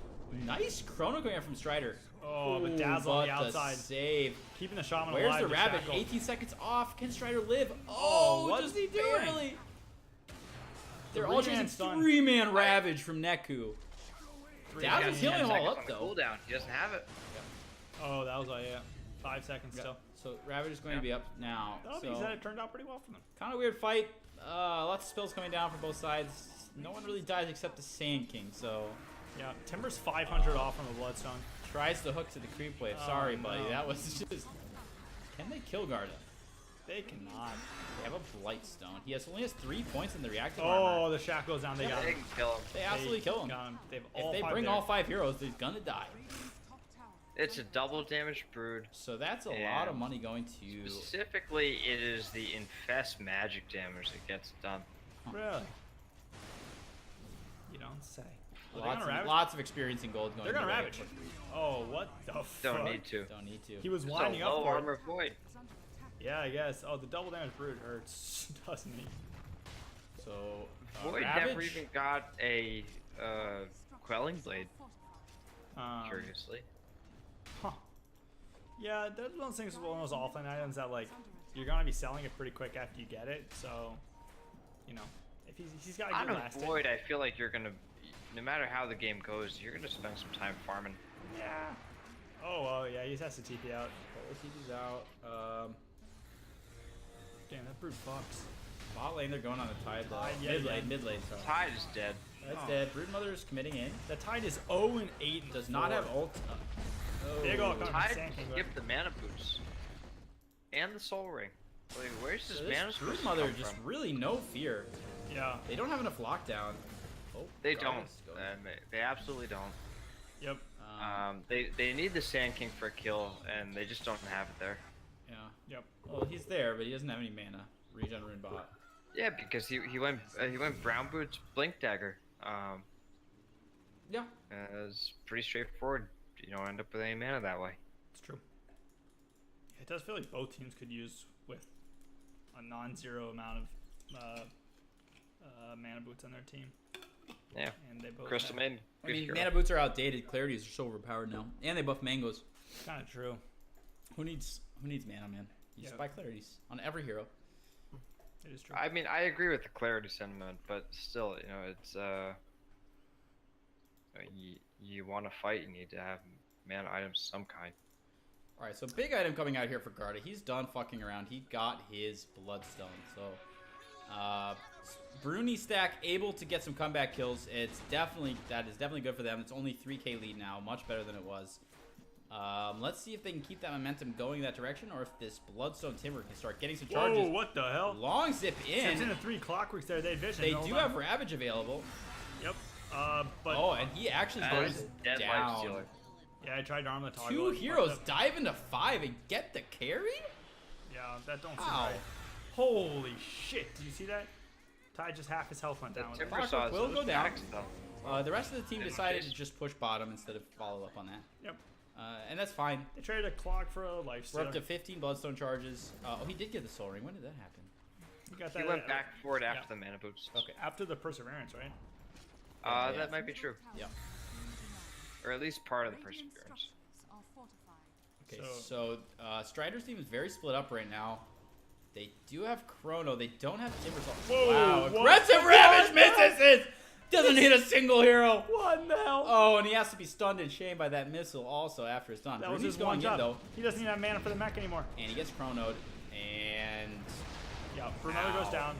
Nice Chrono going out from Strider. Oh, but Dazzle on the But outside. save. Keeping the Shaman Where's alive. the with Ravage? Shackle. 18 seconds off. Can Strider live? Oh, what just is he doing? barely. They're all Three-man chasing stun. 3-man Ravage from Neku. Dazzle's guys. healing 10 all seconds up, on the though. cooldown. He doesn't have it. Oh, that was 5 seconds Yeah. still. So Ravage is going to be up now. Oh, So he said it turned out pretty well for them. kind of weird fight. Lots of spills coming down from both sides. No one really dies except the Sand King. So Yeah, Timber's 500 off from the Bloodstone. tries to hook to the creep wave. Oh, Sorry, buddy. no. That was just. Can they kill Garda? They cannot. They have a Blightstone. He only has 3 points in the reactive Oh, armor. the shack goes down. They got They him. can kill him. They absolutely kill him. Got him. They have If all they five bring there. all 5 heroes, he's gonna die. It's a double damage brood. So that's a lot of And money going to. Specifically, it is the infest magic damage that gets done. Really? You don't say. Oh, they're gonna ravage. Lots of experience in gold going. They're gonna their way. ravage. Oh, what the fuck? Don't need to. Don't need to. He was It's winding a up low for it. armor void. Yeah, I guess. Oh, the double damage brood hurts, doesn't he? So Void Ravage. never even got a quelling blade. Curiously. Huh. Yeah, that's one of those things with one of those offline items that like you're gonna be selling it pretty quick after you get it. So, you know, if he's got a On good a last void, I feel like you're gonna no matter how the game goes, you're gonna spend some time farming. Yeah. Oh, yeah, he has to TP out. TP's out. Damn, that brute fucks. Bot lane, they're going on the Tide, though. Yeah, Mid lane, sorry. Tide is dead. That's dead. Broodmother is committing in. The Tide is 0 and 8. Does not have ult. Big ult coming from Tide Sand King. skipped the mana boots and the soul ring. Like, where's this So mana this supposed to Broodmother come just from? really no fear. Yeah. They don't have enough lockdown. Oh, They God, don't. let's go. They absolutely don't. Yep. They need the Sand King for a kill, and they just don't have it there. Yeah. Yep. Well, he's there, but he doesn't have any mana. Regen rune bot. Yeah, because he went brown boots, blink dagger. Yeah. It's pretty straightforward. You don't end up with any mana that way. It's true. Yeah, it does feel like both teams could use with a non-zero amount of mana boots on their team. Yeah. And they both Crystal have- Maiden. I good mean, hero. mana boots are outdated. Clarities are so overpowered now, and they buff mangoes. Kind of true. Who needs mana, man? You just Yeah. buy clarities on every hero. It is true. I mean, I agree with the clarity sentiment, but still, you know, it's you want to fight, you need to have mana items of some kind. All right, so big item coming out here for Garda. He's done fucking around. He got his Bloodstone. So, Bruni stack able to get some comeback kills. That is definitely good for them. It's only 3k lead now, much better than it was. Let's see if they can keep that momentum going that direction, or if this Bloodstone Timber can start getting some charges. Whoa, what the hell? Long zip It's in in. the 3 clockworks there. They vision. They the whole do time. have Ravage available. Yep. But Oh, and he actually That goes is dead life down. stealer. yeah, I tried to arm the toggle. Two and heroes fucked up. dive into 5 and get the carry? Yeah, that don't seem Wow. right. Holy shit! Did you see that? Ty just half his health went The down. with it. Timber Saw will go down. though. The rest of the team In decided case. to just push bottom instead of follow up on that. Yep. And that's fine. They traded a clock for a life We're stealer. up to 15 Bloodstone charges. Oh, he did get the Soul Ring. When did that happen? You got He that, went back for it after yeah. the mana boots. Okay. after the perseverance, right? Yeah. That might be true, Yeah. or at least part of the perseverance. Okay, so Strider's team is very split up right now. They do have Chrono. They don't have Timbersaw. Whoa, Wow. what Aggressive the Ravage fuck? misses it! Doesn't hit a single hero. What the hell? Oh, and he has to be stunned and shamed by that missile also after it's done. that was Bruni's his one going job. in, though. He doesn't even have mana for the mech anymore. And he gets chronoed. And Yeah, Brunello goes Ow. down.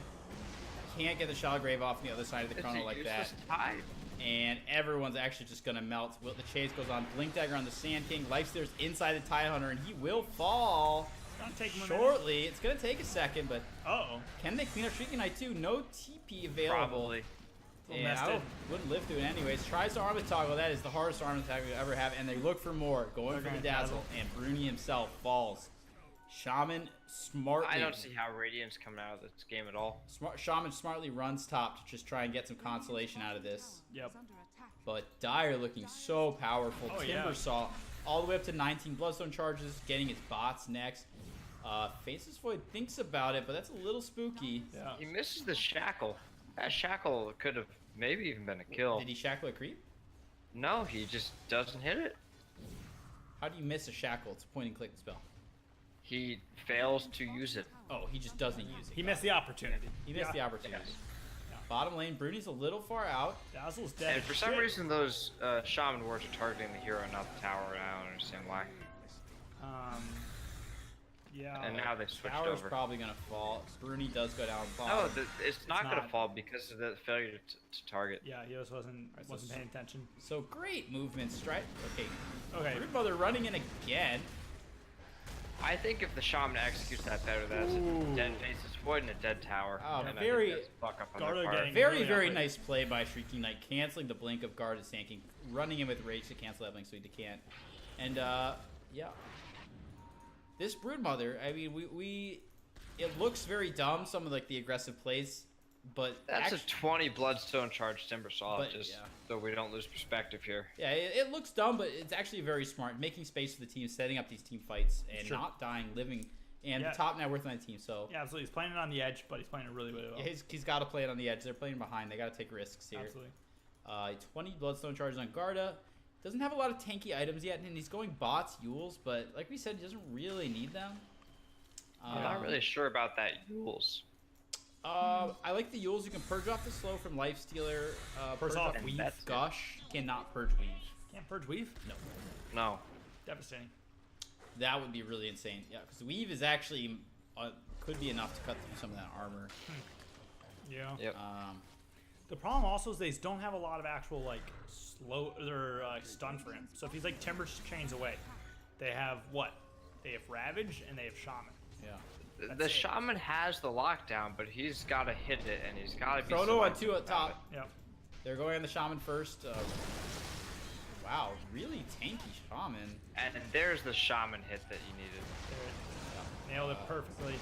can't get the Shallgrave off the other side of the It's chrono a like that. useless Tide. And everyone's actually just going to melt. The chase goes on. Blink Dagger on the Sand King. Lifesteal's inside the Tide Hunter, and he will fall It's gonna take him a minute. shortly. It's going to take a second, but Uh-oh. can they clean up Shrieking Knight too? No TP available. Probably. Little Yeah, I nested. wouldn't live through it anyways. Tries to arm a toggle. That is the hardest arm attack we ever have. And they look for more. Going They're for the gonna dazzle. And Bruni himself falls. Shaman smartly. I don't see how Radiant's coming out of this game at all. Shaman smartly runs top to just try and get some consolation out of this. Yep. But Dire looking so powerful. Oh, yeah. Timbersaw all the way up to 19 Bloodstone charges. Getting his bots next. Faceless Void thinks about it, but that's a little spooky. Yeah. He misses the shackle. That shackle could have maybe even been a kill. Did he shackle a creep? No, he just doesn't hit it. How do you miss a shackle? It's a point and click spell. He fails to use it. Oh, he just doesn't use it. He missed the opportunity. He missed the opportunity. Bottom lane, Bruni's a little far out. Dazzle's dead. And for some Shit. reason, those shaman wards are targeting the hero, not the tower. And I don't understand why. Yeah. And now they switched Tower's over. probably gonna fall. Bruni does go down. No, Bottom. it's not going to not. fall because of the failure to target. Yeah, he just wasn't so paying attention. So great movement, strike. Okay, Okay. Broodmother running in again. I think if the shaman executes that better, that's a Ooh. dead faceless void and a dead tower. Oh, and very- I think that's fuck up on Garda their part. getting- Very, really very outplayed. nice play by Shrieking Knight, canceling the blink of Guard and Sanking, running in with Rage to cancel that blink so he can't. And yeah, this Broodmother. I mean, it looks very dumb. Some of like the aggressive plays, but That's actu- a 20 bloodstone charge timber saw, But, just yeah. so we don't lose perspective here. Yeah, it looks dumb, but it's actually very smart. Making space for the team, setting up these team fights, and Sure. not dying, living, and Yeah. the top net worth on the team. So Yeah, absolutely. He's playing it on the edge, but he's playing it really, really well. yeah, he's got to play it on the edge. They're playing behind. They got to take risks here. Absolutely. 20 Bloodstone charges on Garda. Doesn't have a lot of tanky items yet, and he's going bots, Yules, but like we said, he doesn't really need them. I'm not really sure about that Yules. I like the Yules. You can purge off the slow from Lifestealer. Purge off And Weave. that's it. Gush. Cannot purge Weave. Can't purge weave? No. No. Devastating. That would be really insane. Yeah, because Weave is actually could be enough to cut through some of that armor. Yeah. Yep. The problem also is they don't have a lot of actual like slow or stun for him. So if he's like Timber Chains away, they have what? They have Ravage and they have Shaman. Yeah. The That's it. Shaman has the lockdown, but he's got to hit it, and he's got to be. Chrono on selective 2 at about top. Yeah. They're going on the Shaman first. Wow, really tanky Shaman. it. And there's the Shaman hit that you needed. Nailed it perfectly.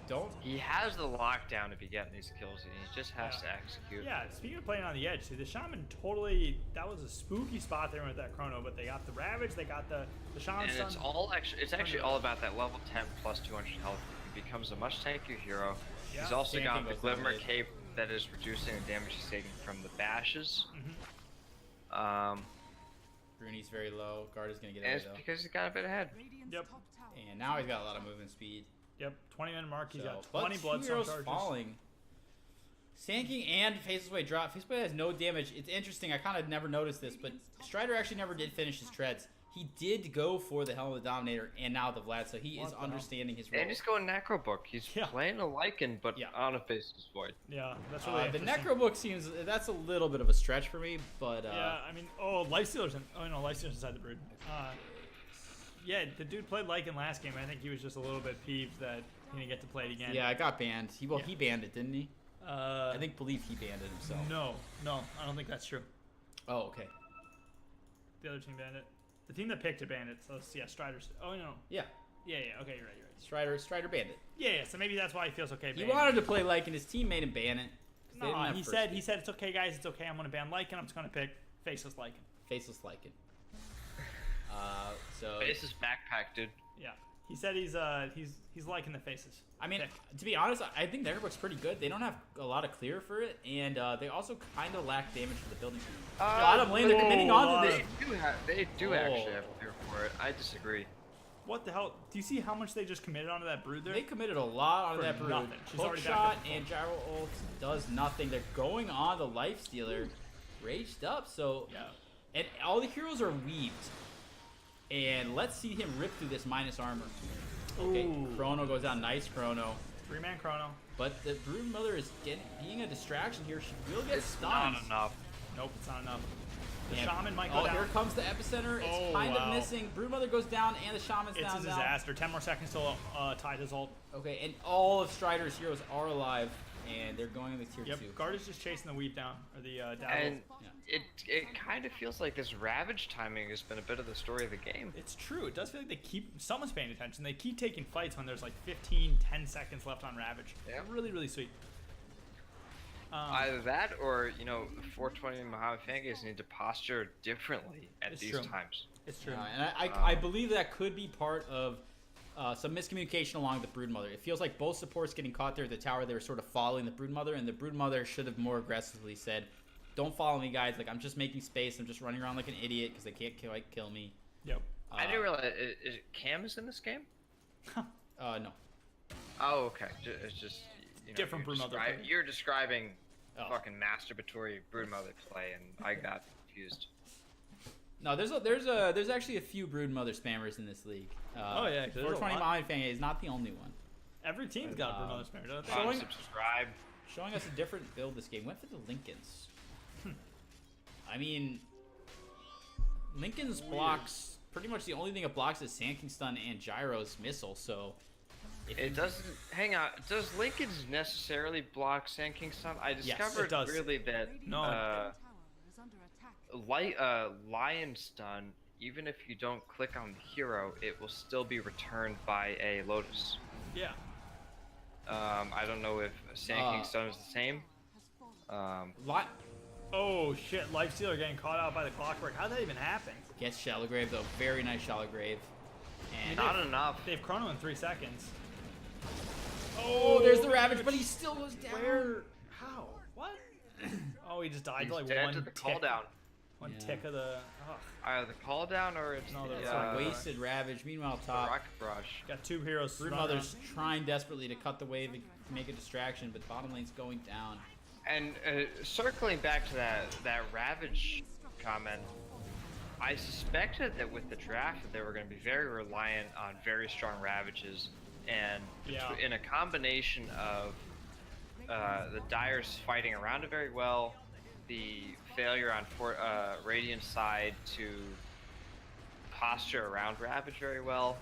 Don't. He has the lockdown to be getting these kills, and he just has to execute. Yeah, speaking of playing on the edge, see the Shaman totally, that was a spooky spot there with that Chrono, but they got the Ravage, they got the Shaman And stun. it's actually all about that level 10 plus 200 health. He becomes a much tankier hero. Yeah. He's also Same got thing the with Glimmer Lemonade. Cape that is reducing the damage he's taking from the bashes. Bruni's very low. Guard is going to get And away it's though. because he's got a bit ahead. Radiant's Yep. top tower And now he's got a lot of movement speed. Yep, 20-minute mark, he's So, got but 20 two bloodstone heroes charges. falling. Sanking and Faceless Blade drop. Faceless Blade has no damage. It's interesting. I kind of never noticed this, but Strider actually never did finish his treads. He did go for the Helm of the Dominator and now the Vlad, so he What is the hell? understanding his role. And he's going Necrobook. He's Yeah. playing a Lycan, but Yeah. on a Faceless Void. Yeah, that's really the interesting. Necrobook seems that's a little bit of a stretch for me, but Yeah, I mean, Lifestealer's in, Lifestealer's inside the Brood. Yeah, the dude played Lycan last game. I think he was just a little bit peeved that he didn't get to play it again. yeah, I got banned. He Yeah. he banned it, didn't he? I believe he banned it himself. No, I don't think that's true. Oh, okay. The other team banned it. The team that picked it banned it. So yeah, Strider's. Oh no. Yeah, Yeah. Okay, you're right. Strider banned it. Yeah. So maybe that's why he feels okay. He banning wanted to play like, and his team made him ban it. 'Cause they didn't No, have he first said pick. it's okay, guys. It's okay. I'm gonna ban Lycan. I'm just gonna pick Faceless Lycan. Faceless Lycan. So Faceless backpack, dude. Yeah. He said he's liking the faces. I mean, Pick. to be honest, I think Necrobook's pretty good. They don't have a lot of clear for it, and they also kind of lack damage for the building. Bottom lane, they're committing on to this. They do Oh. actually have clear for it. I disagree. What the hell? Do you see how much they just committed onto that Brood there? They committed a lot on For that Brood. nothing. She's Hook already backed shot up the and gyro ult does nothing. They're going on the Lifestealer, raged up. So, Yeah. and all the heroes are weaved. And let's see him rip through this minus armor. Okay, Ooh. Chrono goes down. Nice Chrono. 3-man Chrono. But the Brood Mother is being a distraction here. She will get It's stunned. not enough. Nope, it's not enough. The And- Shaman might go oh, down. here comes the epicenter. It's Oh, kind wow. of missing. Brood Mother goes down, and the Shaman's It's down a now. disaster. 10 more seconds till tied his ult. Okay, and all of Strider's heroes are alive, and they're going into tier 2. Yep. Guard is just chasing the weave down or the Davil. And Yeah. it kind of feels like this Ravage timing has been a bit of the story of the game. It's true. It does feel like someone's paying attention. They keep taking fights when there's like 15, 10 seconds left on Ravage. Yeah. Really, really sweet. Either that or, 420Mohammadfangays need to posture differently at It's these true. times. It's true. And I believe that could be part of some miscommunication along the Brood Mother. It feels like both supports getting caught there at the tower. They were sort of following the Brood Mother, and the Brood Mother should have more aggressively said, "Don't follow me, guys. Like, I'm just making space. I'm just running around like an idiot because they can't kill me." Yep. I didn't realize Cam is in this game. No. Oh, okay. It's just Different you're Broodmother play. You're describing Oh. fucking masturbatory Broodmother play, and I got confused. No, there's actually a few Brood Mother spammers in this league. Oh, yeah, 'cause there's a 420 lot. Mohammed Fangay is not the only one. Every team's got a Brood Spare, don't they? Showing- Unsubscribe. Showing us a different build this game. Went for the Lincolns. I mean, Lincoln's blocks, pretty much the only thing it blocks is Sanking Stun and Gyro's Missile, so... if It you- doesn't. Hang on. Does Lincoln's necessarily block Sand King's Stun? I Yes, it discovered does. really that No. tower is under attack. Lion Stun, even if you don't click on the hero, it will still be returned by a Lotus. Yeah. I don't know if Sand King's Stun is the same. Lot Oh shit! Lifestealer getting caught out by the clockwork. How'd that even happen? gets Shallow Grave, though. Very nice Shallow Grave. And Not enough. They have Chrono in 3 seconds. oh, there's the Ravage, but he still goes down. Where? How? What? Oh, he just died He's to like dead one to the tick. call down. One Yeah. tick of the. Oh, Either the call down or it's No, the, that's It's not a wasted Ravage. Meanwhile, the top. rocket barrage. got 2 heroes. Broodmother's trying desperately to cut the wave and make a distraction, but bottom lane's going down. And circling back to that Ravage comment, I suspected that with the draft that they were going to be very reliant on very strong Ravages, and Yeah. in a combination of the Dyers fighting around it very well, the failure on Radiant's side to posture around Ravage very well,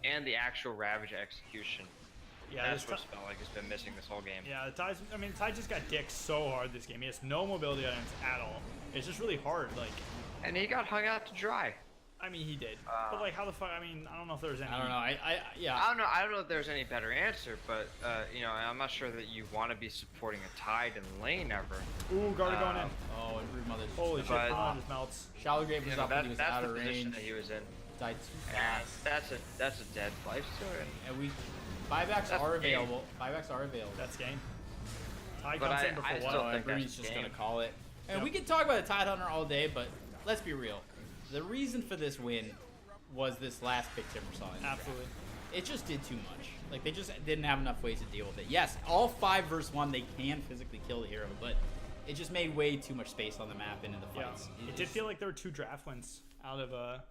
and the actual Ravage execution. Yeah, That's this what's felt like has been missing this whole game. Yeah, the Tide. I mean, the Tide just got dicked so hard this game. He has no mobility items at all. It's just really hard. Like, And he got hung out to dry. I mean, he did. But like, how the fuck? I mean, I don't know if there's any. I don't know. Yeah. I don't know if there's any better answer, but you know, I'm not sure that you want to be supporting a Tide in lane ever. Ooh, Garda going in. Oh, and Broodmother's. Holy shit! but- Come just melts. Shallow Grave was You know, up when he was that's out the of position range. that he was in. Died too And fast. that's a dead life stealer. And we buybacks That's are game. available. Buybacks are available. That's game. Tide But comes I in before still what? Oh, and think that's Broony's just game. gonna call it. And Yep. we can talk about the Tide Hunter all day, but let's be real. The reason for this win was this last pick Timber saw in the draft. Absolutely. It just did too much. Like, they just didn't have enough ways to deal with it. Yes, all 5 versus 1, they can physically kill the hero, but it just made way too much space on the map and in the Yeah. fights. It did feel like there were 2 draft wins out of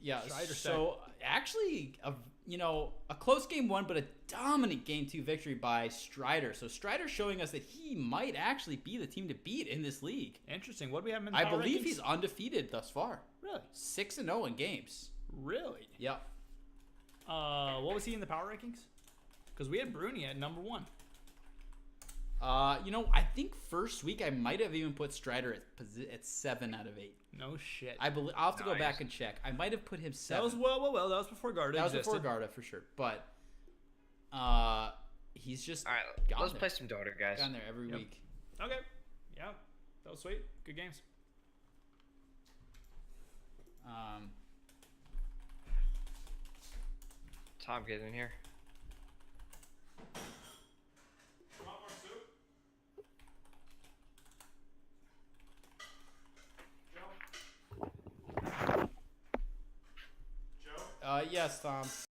Yeah, Strider so actually, a close game 1, but a dominant game 2 victory by Strider. So Strider showing us that he might actually be the team to beat in this league. Interesting. What do we have him in the I power believe rankings? he's undefeated thus far. Really. 6-0 in games. Really? Yep. What was he in the power rankings? Because we had Bruni at number 1. I think first week I might have even put Strider at 7 out of 8. No shit. I believe I'll have to go Nice. back and check. I might have put him 7. That was well. That was before Garda That was existed. before Garda for sure. But he's just All right, gone let's there. play some Dota, guys. Gone there every Yep. week. Okay. Yeah. That was sweet. Good games. Tom, get in here. Yes, Tom.